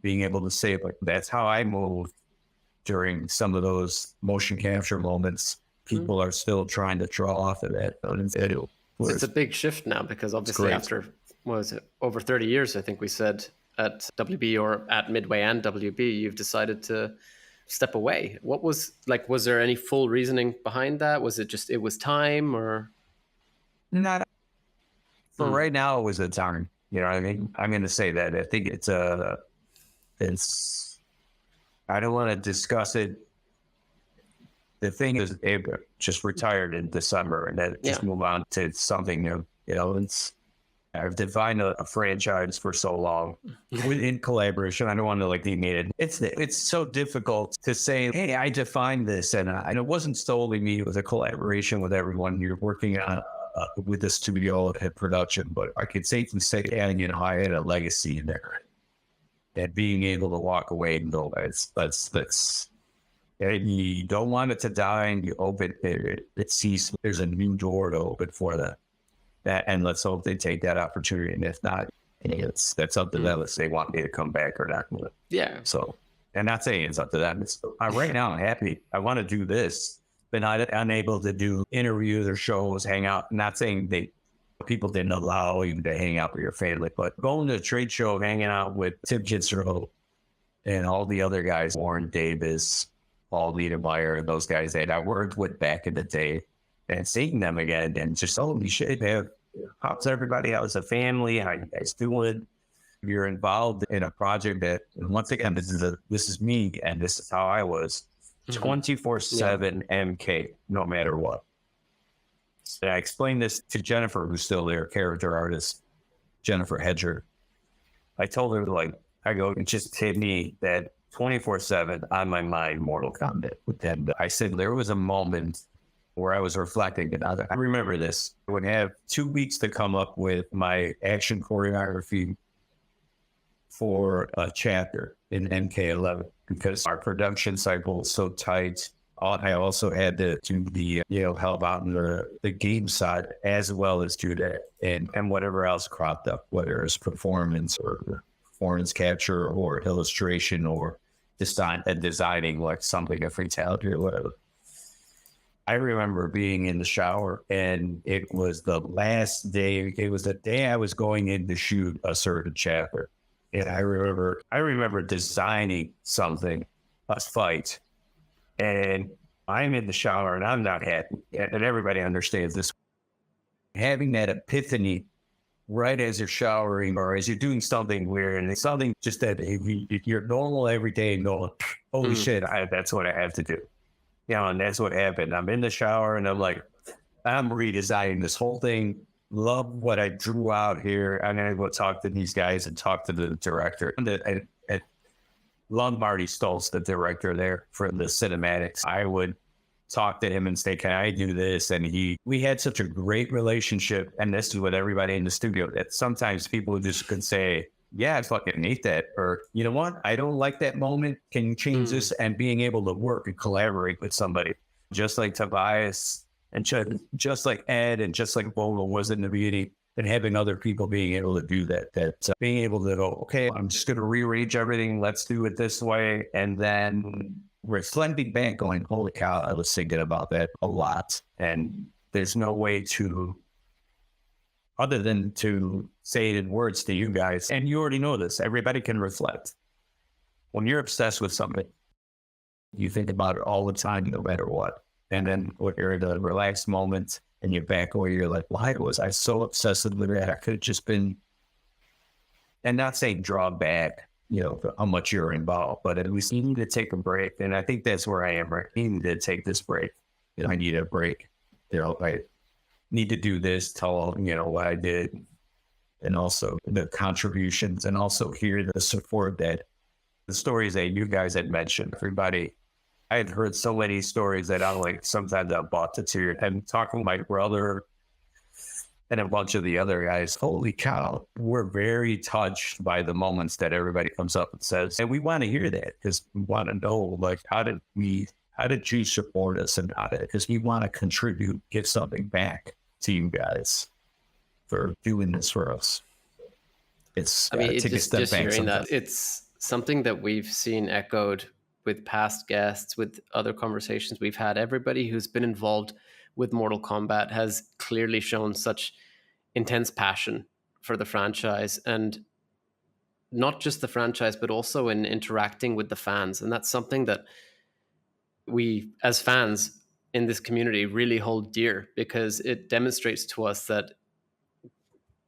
being able to say, like, that's how I moved during some of those motion capture moments. People are still trying to draw off of that. It's a big shift now, because obviously after, what was it, over 30 years, I think we said, at WB or at Midway and WB, you've decided to step away. What was, like, was there any full reasoning behind that? Was it just, it was time, or? Not. For right now, it was a time. You know what I mean? I'm going to say that. I think it's I don't want to discuss it. The thing is, Abe just retired in December, and then just move on to something new. You know, I've defined a franchise for so long in collaboration. I don't want to like demean it. It's so difficult to say, hey, I defined this, and it wasn't solely me. It was a collaboration with everyone you're working on with the studio and production. But I could safely say, I had a legacy in there, and being able to walk away and go, that's. And you don't want it to die, and you open it sees there's a new door to open for that, and let's hope they take that opportunity. And if not, that's up to them if they want me to come back or not. Yeah. So, and not saying it's up to them. Right now I'm happy. I want to do this, but I'm unable to do interviews or shows, hang out. Not saying people didn't allow you to hang out with your family, but going to a trade show, hanging out with Tim Kitzrow and all the other guys, Warren Davis, Paul Niedermeyer, those guys that I worked with back in the day, and seeing them again, and just, holy shit, man, how's everybody? How's the family? How you guys doing? You're involved in a project that, once again, this is me, and this is how I was, 24/7 MK, no matter what. So I explained this to Jennifer, who's still there, character artist, Jennifer Hedger. I told her, like, I go, it just hit me that 24/7 on my mind, Mortal Kombat. And I said, there was a moment where I was reflecting, and I remember this. I would have 2 weeks to come up with my action choreography for a chapter in MK11 because our production cycle was so tight. I also had to do the, help out in the game side as well as do that and whatever else cropped up, whether it's performance or performance capture or illustration or designing like something, a fatality or whatever. I remember being in the shower, and it was the last day. It was the day I was going in to shoot a certain chapter. And I remember designing something, a fight, and I'm in the shower and I'm not happy. And everybody understands this. Having that epiphany right as you're showering or as you're doing something weird, and it's something just that if you're normal every day and going, holy shit, that's what I have to do. You know, and that's what happened. I'm in the shower and I'm like, I'm redesigning this whole thing. Love what I drew out here. I'm going to go talk to these guys and talk to the director. And love Marty Stoltz, the director there for the cinematics. I would talk to him and say, can I do this? And we had such a great relationship. And this is with everybody in the studio that sometimes people just could say, yeah, I fucking hate that. Or, you know what? I don't like that moment. Can you change this? And being able to work and collaborate with somebody, just like Tobias and just like Ed and just like Vogel was in the beginning, and having other people being able to do that, being able to go, okay, I'm just going to rearrange everything. Let's do it this way. And then reflecting back going, holy cow, I was thinking about that a lot. And there's no way to, other than to say it in words to you guys. And you already know this. Everybody can reflect. When you're obsessed with something, you think about it all the time, no matter what. And then when you're in a relaxed moment and you're back where you're like, why was I so obsessed with that? I could have just been, and not saying draw back, you know, how much you're involved, but at least you need to take a break. And I think that's where I am right. I need to take this break. You know, I need a break. You know, I need to do this, tell, you know, what I did, and also the contributions, and also hear the support that the stories that you guys had mentioned. Everybody, I had heard so many stories that I'm like, sometimes I bought to tears. And talking with my brother and a bunch of the other guys, holy cow, we're very touched by the moments that everybody comes up and says. And we want to hear that because we want to know, like, how did you support us and how did, because we want to contribute, give something back to you guys for doing this for us. It's, I mean, take a step just back hearing sometimes. that, it's something that we've seen echoed with past guests, with other conversations we've had. Everybody who's been involved with Mortal Kombat has clearly shown such intense passion for the franchise, and not just the franchise, but also in interacting with the fans. And that's something that we, as fans in this community, really hold dear, because it demonstrates to us that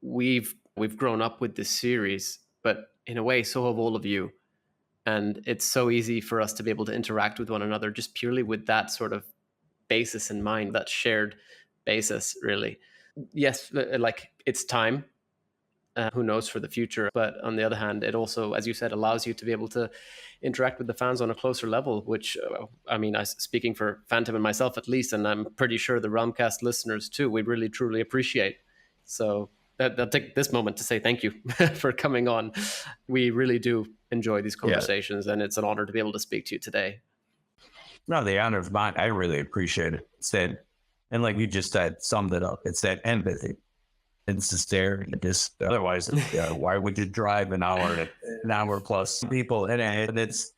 we've grown up with this series, but in a way, so have all of you. And it's so easy for us to be able to interact with one another just purely with that sort of basis in mind, that shared basis, really. Yes, like, it's time. Who knows for the future? But on the other hand, it also, as you said, allows you to be able to interact with the fans on a closer level, which, I mean, speaking for Phantom and myself at least, and I'm pretty sure the Realm Kast listeners too, we really, truly appreciate. So I'll take this moment to say thank you for coming on. We really do enjoy these conversations, and it's an honor to be able to speak to you today. No, the honor is mine. I really appreciate it. It's that, and like you just said, summed it up. It's that empathy. It's just there. Just otherwise, why would you drive an hour plus people? And it's,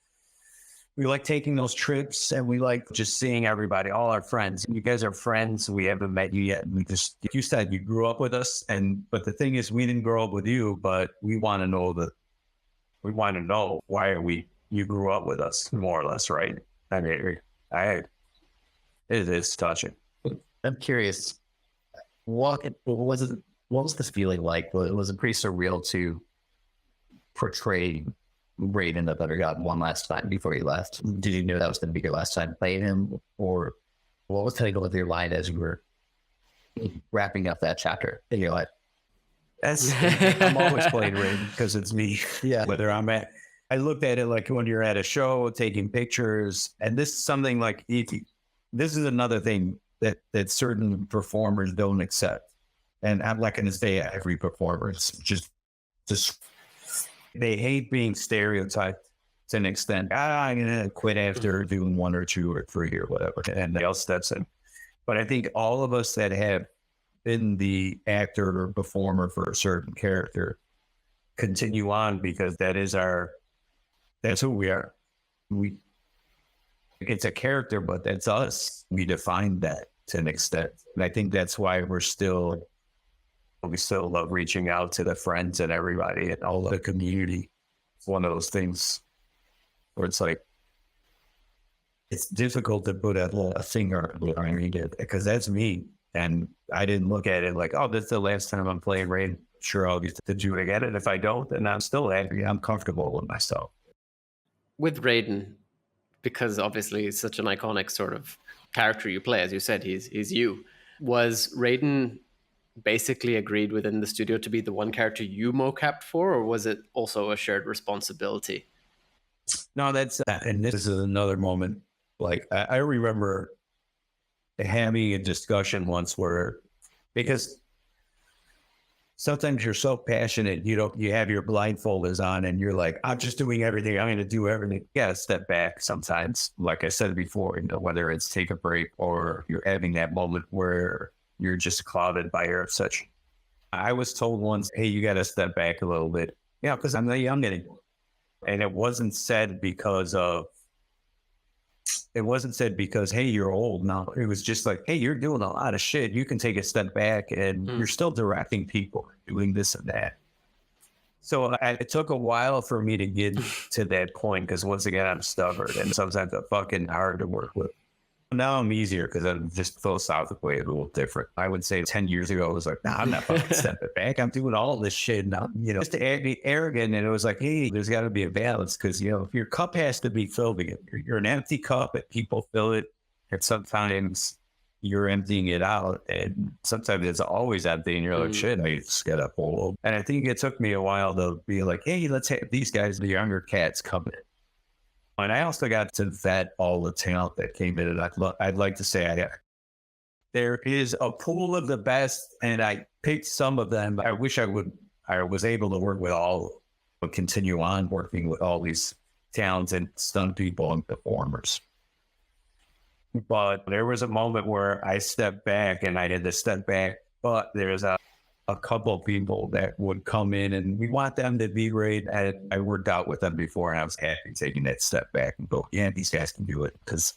we like taking those trips, and we like just seeing everybody, all our friends. You guys are friends. We haven't met you yet. We just, you said you grew up with us, but the thing is, we didn't grow up with you, but we want to know why you grew up with us, more or less, right? I mean, it is touching. I'm curious, what was this feeling like? Was it pretty surreal to portray Raiden the Thunder God one last time before he left? Did you know that was going to be your last time playing him? Or what was kind of going through your mind as you were wrapping up that chapter in your life? I'm always playing Raiden because it's me. Yeah. Whether I looked at it like when you're at a show taking pictures, and this is something like, this is another thing that certain performers don't accept. And I'm not going to say every performer. It's just they hate being stereotyped to an extent. I'm going to quit after doing 1 or 2 or 3 or whatever, and they all steps in. But I think all of us that have been the actor or performer for a certain character continue on, because that's who we are. It's a character, but that's us. We define that to an extent. And I think that's why we still love reaching out to the friends and everybody and all the community. It's one of those things where it's like, it's difficult to put a finger on it because that's me. And I didn't look at it like, oh, this is the last time I'm playing Raiden. Sure, I'll get to do it again. And if I don't, then I'm still angry. I'm comfortable with myself. With Raiden, because obviously it's such an iconic sort of character you play, as you said, he's you. Was Raiden basically agreed within the studio to be the one character you mocapped for, or was it also a shared responsibility? No, and this is another moment. Like, I remember having a discussion once where, because sometimes you're so passionate, you have your blindfolders on and you're like, I'm just doing everything. I'm going to do everything. You got to step back sometimes. Like I said before, whether it's take a break or you're having that moment where you're just clouded by your obsession. I was told once, hey, you got to step back a little bit. Yeah, because I'm not young anymore. And it wasn't said because, hey, you're old now. It was just like, hey, you're doing a lot of shit. You can take a step back and you're still directing people, doing this and that. So it took a while for me to get to that point because once again, I'm stubborn and sometimes I'm fucking hard to work with. Now I'm easier because I'm just philosophically a little different. I would say 10 years ago, I was like, nah, I'm not fucking stepping back. I'm doing all this shit now, just to be arrogant. And it was like, hey, there's got to be a balance because, if your cup has to be filled again, you're an empty cup and people fill it. And sometimes you're emptying it out. And sometimes it's always empty and you're like, shit, I just got to pull. And I think it took me a while to be like, hey, let's have these guys, the younger cats, come in. And I also got to vet all the talent that came in. And I'd like to say there is a pool of the best, and I picked some of them. I wish I was able to work with all, but continue on working with all these talented stunt people and performers. But there was a moment where I stepped back, and I had to step back. But there's a couple of people that would come in and we want them to be great. I worked out with them before and I was happy taking that step back and go, yeah, these guys can do it because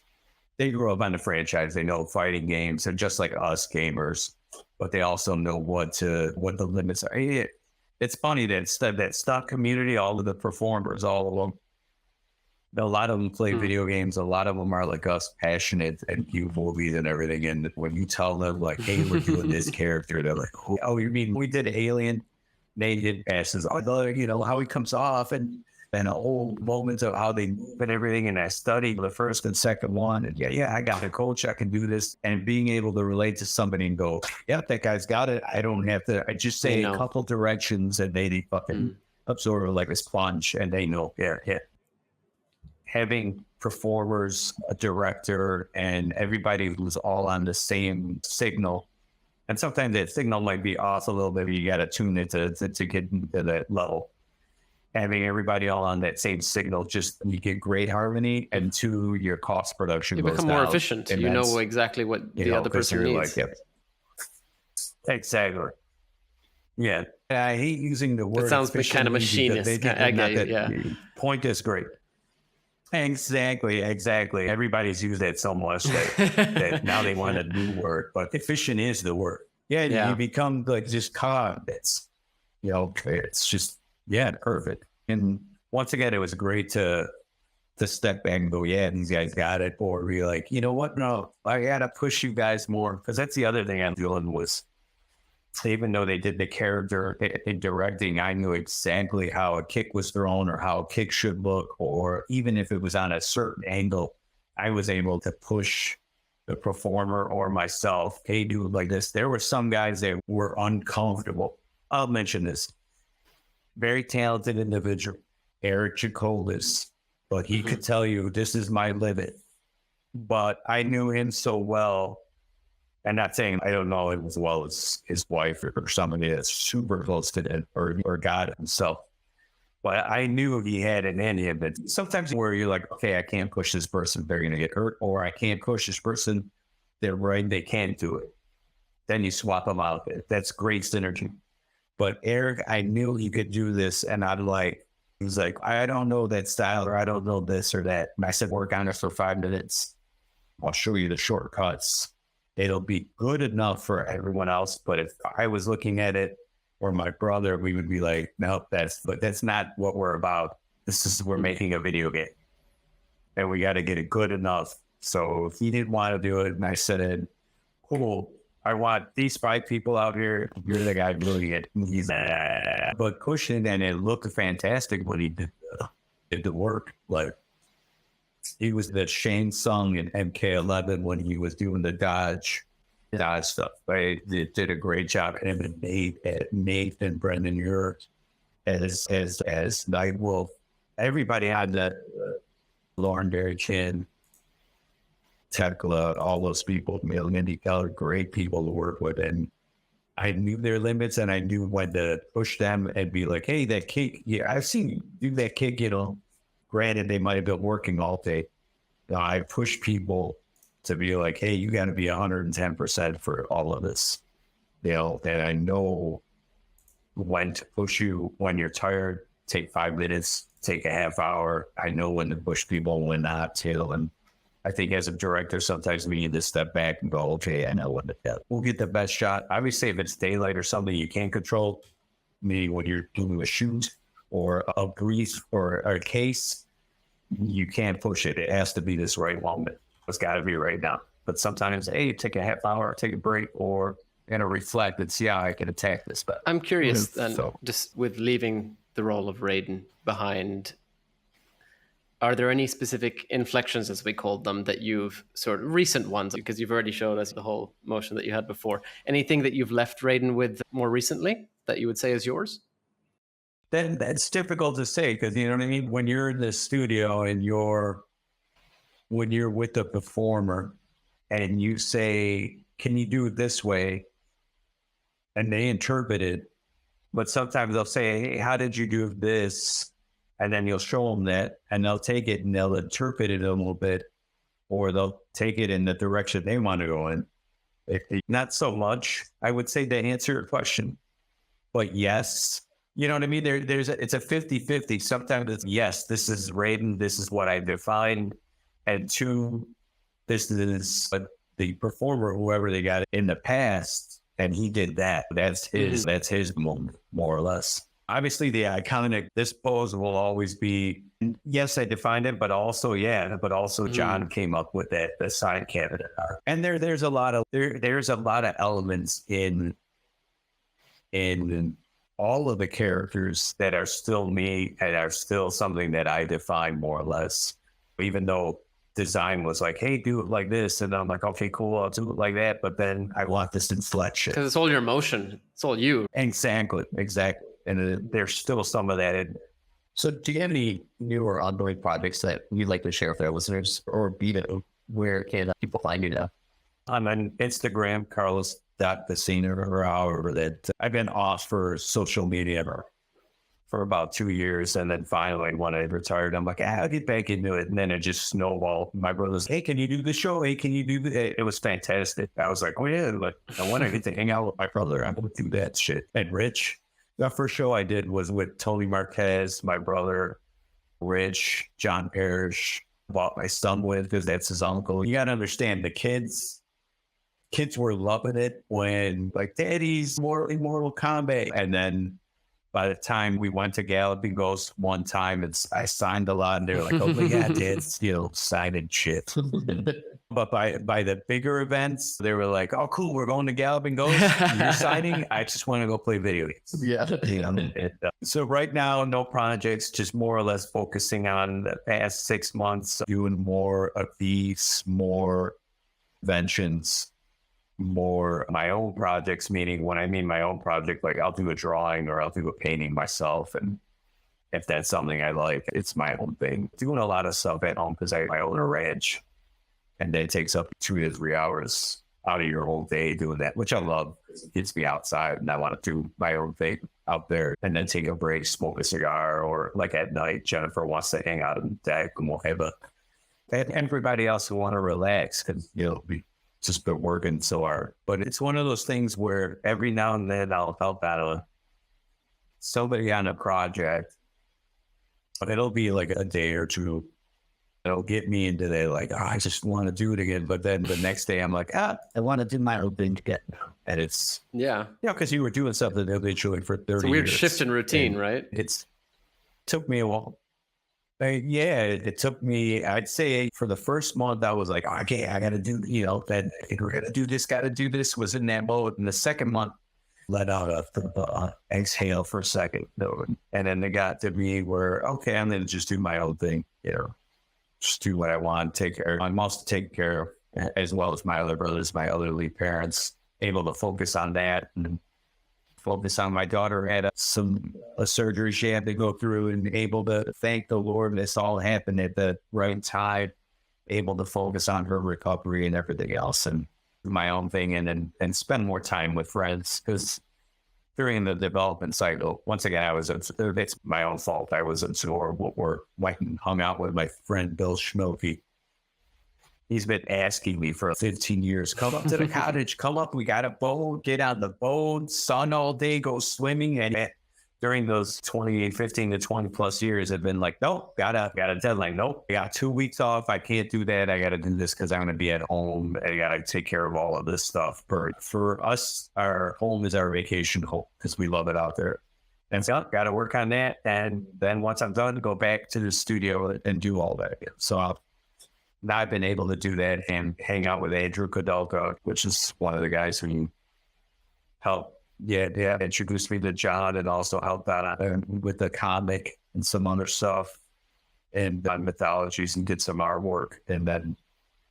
they grew up on the franchise. They know fighting games. They're just like us gamers, but they also know what the limits are. It's funny that stunt community, all of the performers, all of them, a lot of them play video games. A lot of them are like us, passionate and view movies and everything. And when you tell them like, hey, we're doing this character, they're like, oh, you mean we did Alien? They did passes. How he comes off and whole moments of how they move and everything. And I studied the first and second one. And yeah, I got a coach. I can do this. And being able to relate to somebody and go, yeah, that guy's got it. I don't have to. I just say a couple directions and they fucking absorb it like a sponge and they know, yeah. Having performers, a director, and everybody who's all on the same signal. And sometimes that signal might be off a little bit. You got to tune it to get into that level. Having everybody all on that same signal, you get great harmony. And two, your cost production you goes become down. more efficient. You know exactly what the other person needs. Like, exactly. Yeah. I hate using the word. It sounds kind of machinist. I get it, yeah. Point is great. Exactly. Everybody's used that so much that now they want a new word, but efficient is the word. Yeah. You become like just calm. It's just, perfect. And once again, it was great to step back and go, yeah, these guys got it. Or be like, you know what? No, I got to push you guys more. Because that's the other thing I'm doing was, even though they did the character in directing, I knew exactly how a kick was thrown or how a kick should look, or even if it was on a certain angle, I was able to push the performer or myself. Hey, do it like this. There were some guys that were uncomfortable. I'll mention this. Very talented individual, Eric Jacobus, but he could tell you, this is my limit. But I knew him so well. I'm not saying I don't know him as well as his wife or somebody that's super close to it or God himself. But I knew he had it in him. But sometimes where you're like, okay, I can't push this person, they're going to get hurt. Or I can't push this person, they're right, they can't do it. Then you swap them out. That's great synergy. But Eric, I knew he could do this. And I'm like, He was like, I don't know that style, or I don't know this or that. And I said, work on it for 5 minutes. I'll show you the shortcuts. It'll be good enough for everyone else. But if I was looking at it, or my brother, we would be like, nope, that's not what we're about. We're making a video game. And we got to get it good enough. So if he didn't want to do it, and I said, cool, I want these 5 people out here. You're the guy doing it. And he's but pushing, and it looked fantastic when he did the work. Like, he was the Shane Sung in MK11 when he was doing the dodge stuff. They did a great job. Him and Nate and Brendan Ure as Nightwolf. Everybody had that. Lauren Derrick-Chin, Tekla, all those people, Mindy Keller, great people to work with. And I knew their limits, and I knew when to push them and be like, hey, that kick, yeah, I've seen you do that kick, granted, they might have been working all day. I push people to be like, hey, you got to be 110% for all of this. And I know when to push you when you're tired. Take 5 minutes, take a half hour. I know when to push people and when not to. And I think as a director, sometimes we need to step back and go, okay, I know when to do. We'll get the best shot. Obviously, if it's daylight or something you can't control, meaning when you're doing a shoot or a brief or a case, you can't push it. It has to be this right moment. It's got to be right now. But sometimes, hey, take a half hour, take a break, or reflect and see how I can attack this. But I'm curious then, just with leaving the role of Raiden behind, are there any specific inflections, as we called them, that you've sort of recent ones, because you've already showed us the whole motion that you had before, anything that you've left Raiden with more recently that you would say is yours? Then that's difficult to say, because you know what I mean? When you're in the studio and when you're with the performer and you say, can you do it this way? And they interpret it. But sometimes they'll say, hey, how did you do this? And then you'll show them that, and they'll take it and they'll interpret it a little bit, or they'll take it in the direction they want to go in. Not so much, I would say, to answer your question. But yes, you know what I mean? It's a 50-50. Sometimes it's, yes, this is Raiden, this is what I defined. And 2, this is what the performer, whoever they got in the past, and he did that. That's his moment, more or less. Obviously, the iconic, this pose will always be, yes, I defined it, but also, John came up with that, the side cabinet art. And there's a lot of elements in all of the characters that are still me and are still something that I define more or less, even though design was like, hey, do it like this, and I'm like, okay, cool, I'll do it like that, but then I want this inflection because it's all your emotion, it's all you. Exactly, and there's still some of that in. So do you have any new or ongoing projects that you'd like to share with our listeners, or where can people find you now? I'm on Instagram, Carlos.Pesina, or however that. I've been off for social media for about 2 years. And then finally, when I retired, I'm like, I'll get back into it. And then it just snowballed. My brother's, hey, can you do the show? Hey, can you do the? It was fantastic. I was like, oh yeah, like, I want to get to hang out with my brother. I'm going to do that shit. And Rich, the first show I did was with Tony Marquez, my brother, Rich, John Parrish, bought my son with, because that's his uncle. You got to understand, the kids were loving it when, like, Daddy's more Mortal Kombat. And then by the time we went to Galloping Ghost one time, I signed a lot, and they were like, oh, yeah, Dad, signing shit. But by the bigger events, they were like, oh, cool, we're going to Galloping Ghost. You're signing? I just want to go play video games. Yeah. So right now, no projects, just more or less focusing on the past 6 months, doing more of these, more inventions, more my own projects, meaning when I mean my own project, like I'll do a drawing or I'll do a painting myself. And if that's something I like, it's my own thing. Doing a lot of stuff at home because I own a ranch, and that takes up 2 to 3 hours out of your whole day doing that, which I love. It gets me outside, and I want to do my own thing out there, and then take a break, smoke a cigar, or like at night, Jennifer wants to hang out on the deck, and we'll have and everybody else who want to relax, because we just been working so hard. But it's one of those things where every now and then I'll help out somebody on a project, It'll be like a day or two. It'll get me into that, like, I just want to do it again. But then the next day I'm like, I want to do my own thing again. And it's, because you were doing something habitually for 30 years. It's a weird shift in routine, right? It took me a while. It took me, I'd say for the first month, I was like, okay, I got to do, that we're going to do this, got to do this, was in that mode. And the second month, let out a exhale for a second. And then it got to me where, okay, I'm going to just do my own thing, just do what I want, take care. I'm also taking care of, as well as my other brothers, my elderly parents, able to focus on that and focus on my daughter had a surgery she had to go through, and able to thank the Lord this all happened at the right time, able to focus on her recovery and everything else and do my own thing and spend more time with friends. Because during the development cycle, once again, it's my own fault. I was absorbed or went and hung out with my friend Bill Schmilke. He's been asking me for 15 years, come up to the cottage, come up, we got a boat, get on the boat, sun all day, go swimming. And during those 15 to 20 plus years, I've been like, nope, got a deadline. Nope, I got 2 weeks off. I can't do that. I got to do this because I'm going to be at home. I got to take care of all of this stuff. For us, our home is our vacation home because we love it out there. And so got to work on that. And then once I'm done, go back to the studio and do all that again. So now I've been able to do that and hang out with Andrew Kodalka, which is one of the guys who helped introduced me to John and also helped out with the comic and some other stuff and on mythologies and did some artwork. And then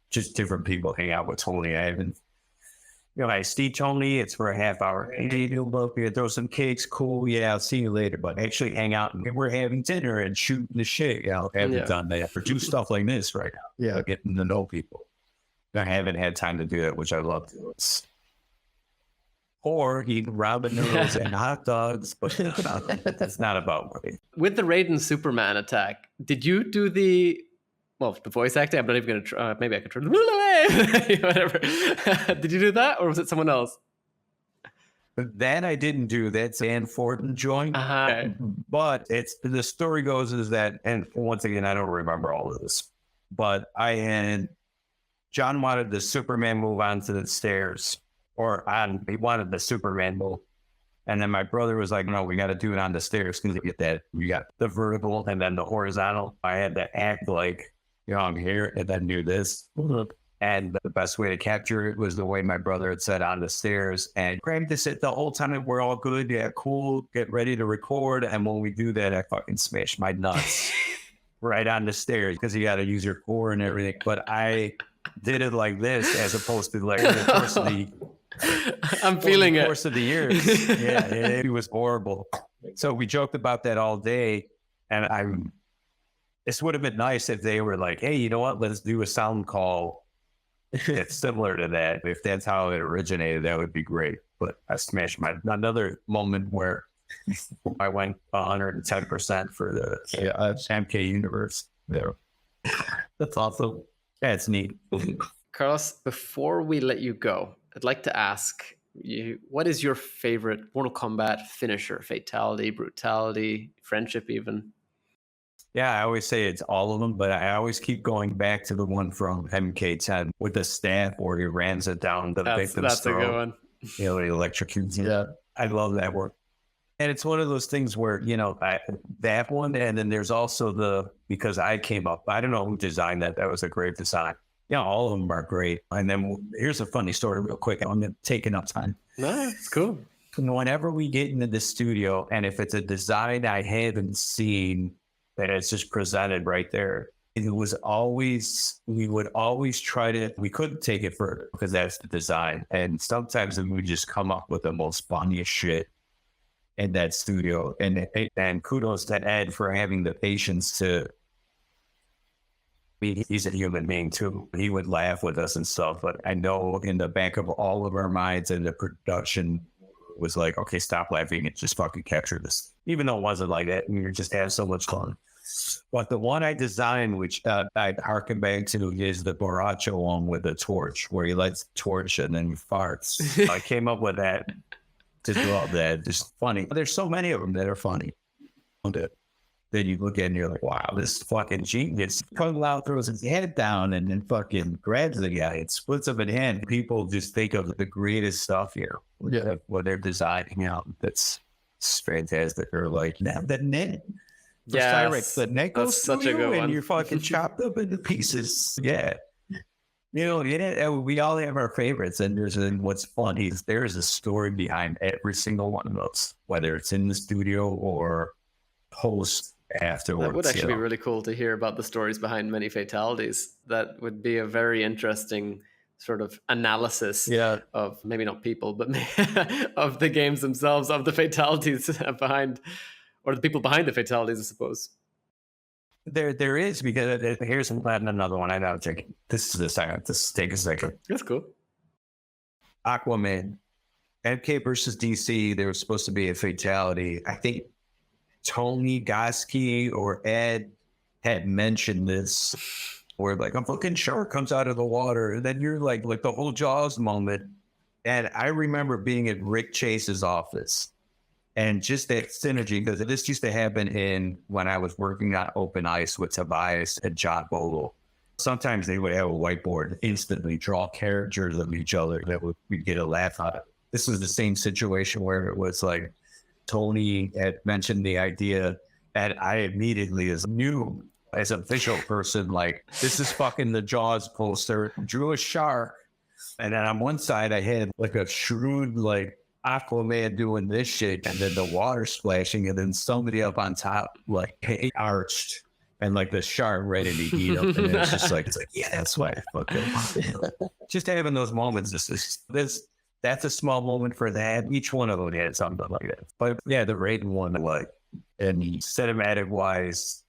just different people hang out with Tony. I haven't, I see Tony, it's for a half hour. Hey, throw some cakes, cool. Yeah, I'll see you later. But actually hang out and we're having dinner and shooting the shit. I haven't done that or do stuff like this right now. Yeah, getting to know people. I haven't had time to do it, which I love to. Or eating ramen noodles and hot dogs, but that's not about me. With the Raiden Superman attack, did you do the voice acting? I'm not even going to try. Maybe I could try. Whatever. Did you do that, or was it someone else? That I didn't do. That's Ann Fortin joint. Okay. But the story goes is that, and once again, I don't remember all of this, but John wanted the Superman move onto the stairs. He wanted the Superman move. And then my brother was like, no, we got to do it on the stairs because you get that. You got the vertical and then the horizontal. I had to act like, I'm here and then do this. And the best way to capture it was the way my brother had said on the stairs and practice it the whole time. We're all good. Yeah, cool. Get ready to record. And when we do that, I fucking smash my nuts right on the stairs because you got to use your core and everything. But I did it like this as opposed to like the course of the I'm feeling it. Course of the years. Yeah, it was horrible. So we joked about that all day, and this would have been nice if they were like, "Hey, you know what? Let's do a sound call that's similar to that." If that's how it originated, that would be great. But I smashed another moment where I went 110% for the MK universe. There, that's awesome. That's neat. Carlos, before we let you go, I'd like to ask you, what is your favorite Mortal Kombat finisher? Fatality, brutality, friendship even? Yeah, I always say it's all of them, but I always keep going back to the one from MK10 with the staff where he rams it down the victim's throat. That's a good one. He electrocutes him. Yeah, I love that work. And it's one of those things where, that one, and then there's also because I came up, I don't know who designed that. That was a great design. Yeah, all of them are great. And then here's a funny story real quick. I'm taking up time. No, it's cool. Whenever we get into the studio, and if it's a design I haven't seen, that it's just presented right there. We would always try to, we couldn't take it further because that's the design. And sometimes we would just come up with the most funniest shit in that studio. And kudos to Ed for having the patience to, he's a human being too. He would laugh with us and stuff, but I know in the back of all of our minds and the production was like, okay, stop laughing and just fucking capture this. Even though it wasn't like that, we were just having so much fun. But the one I designed, which I'd harken back to, is the Borracho one with the torch, where he lights the torch and then he farts. I came up with that to do all that. Just funny. There's so many of them that are funny. then you look at it and you're like, wow, this fucking genius. Kung Lao throws his head down and then fucking grabs the guy and splits him in half. People just think of the greatest stuff here. Yeah. What they're designing out. That's fantastic. Or like, now the net. Yeah, The neck goes such through a good you one. and you're fucking chopped up into pieces. Yeah. You know, we all have our favorites, and what's funny is there's a story behind every single one of those, whether it's in the studio or post afterwards. That would actually be really cool to hear about the stories behind many fatalities. That would be a very interesting sort of analysis of maybe not people, but of the games themselves, of the fatalities behind, or the people behind the fatalities, I suppose. There is, because here's another one. I know. This is the second. This take a second. That's cool. Aquaman, MK versus DC. There was supposed to be a fatality. I think Tony Goski or Ed had mentioned this, where like a fucking shark comes out of the water, and then you're like the whole Jaws moment. And I remember being at Rick Chase's office. And just that synergy, because this used to happen when I was working on Open Ice with Tobias and John Bogle. Sometimes they would have a whiteboard and instantly draw characters of each other that we'd get a laugh out of. This was the same situation where it was like Tony had mentioned the idea, and I immediately knew as an official person, like, this is fucking the Jaws poster, drew a shark. And then on one side, I had like a shrewd, like, Aquaman doing this shit, and then the water splashing, and then somebody up on top, like, arched, and like the shark ready to eat up. And it's just like, yeah, that's why I fucking just having those moments. That's a small moment for that. Each one of them had something like that. But yeah, the Raiden one, like, and cinematic wise,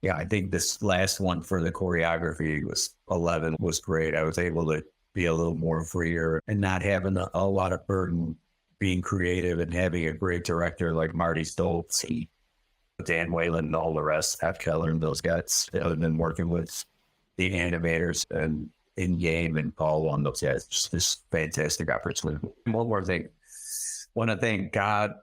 yeah, I think this last one for the choreography was 11 was great. I was able to be a little more freer and not having a lot of burden, being creative and having a great director like Marty Stoltz, Dan Whalen, and all the rest, Pat Keller and those guys, other than working with the animators and in-game and all on those guys. Just this fantastic opportunity. One more thing. Want to thank God.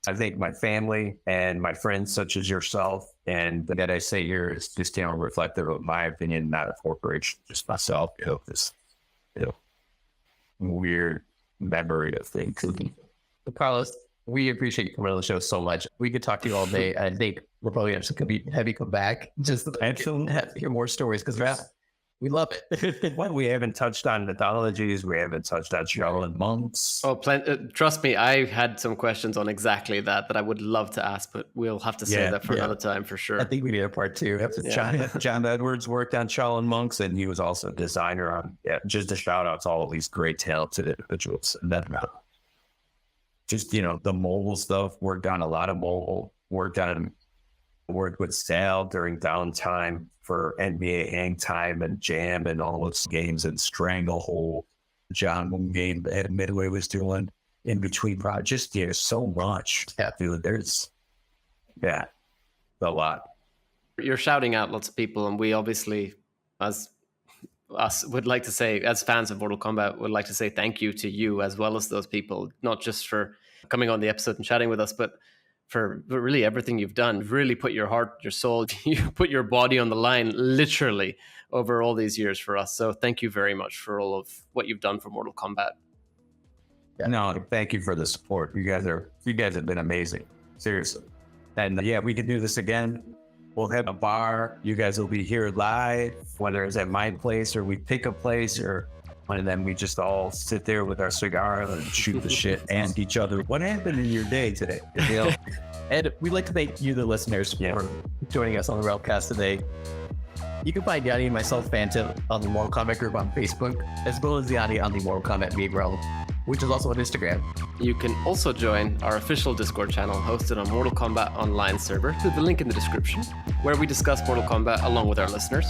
I think my family and my friends such as yourself, and that I say here is just, reflective of my opinion, not a corporation, just myself. This weird memory of things. Carlos, we appreciate you coming on the show so much. We could talk to you all day. I think we're probably going to have you come back just to hear more stories, because we love it. Well, we haven't touched on mythologies. We haven't touched on Shaolin monks. Oh, trust me, I had some questions on exactly that I would love to ask, but we'll have to say that for another time for sure. I think we need a part 2. John Edwards worked on Shaolin monks, and he was also a designer on. Just a shout out to all of these great talented individuals. And then just the mobile stuff. Worked on a lot of mobile. Worked with Sal during downtime for NBA Hang Time and Jam and all those games, and Stranglehold, John Moon game that Midway was doing in between projects. There's so much. Yeah, dude, there's a lot. You're shouting out lots of people, and we obviously, as us, would like to say, as fans of Mortal Kombat, would like to say thank you to you as well as those people, not just for coming on the episode and chatting with us, but for really everything you've done. You've really put your heart, your soul, you put your body on the line, literally, over all these years for us. So thank you very much for all of what you've done for Mortal Kombat. No, thank you for the support. You guys have been amazing. Seriously. And we can do this again. We'll have a bar. You guys will be here live, whether it's at my place or we pick a place, and then we just all sit there with our cigar and shoot the shit and each other. What happened in your day today? And we'd like to thank you, the listeners, for joining us on the Realm Kast today. You can find Yanni and myself, Phantom, on the Mortal Kombat group on Facebook, as well as Yanni on the Mortal Kombat meme realm, which is also on Instagram. You can also join our official Discord channel hosted on Mortal Kombat Online server through the link in the description, where we discuss Mortal Kombat along with our listeners.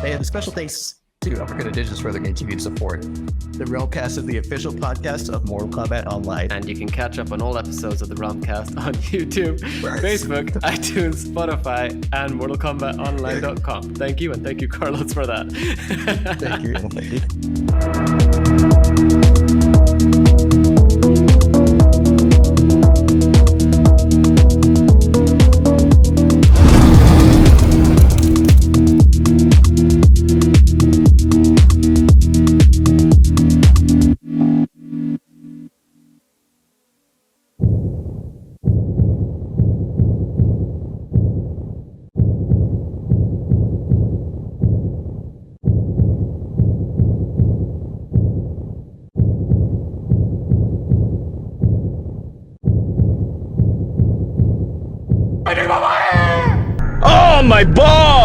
And a special thanks to Uppercut Editions for their continued support. The Realm Kast is the official podcast of Mortal Kombat Online. And you can catch up on all episodes of the Realm Kast on YouTube, Facebook, iTunes, Spotify, and MortalKombatOnline.com. Thank you, and thank you, Carlos, for that. Thank you. Oh, my balls!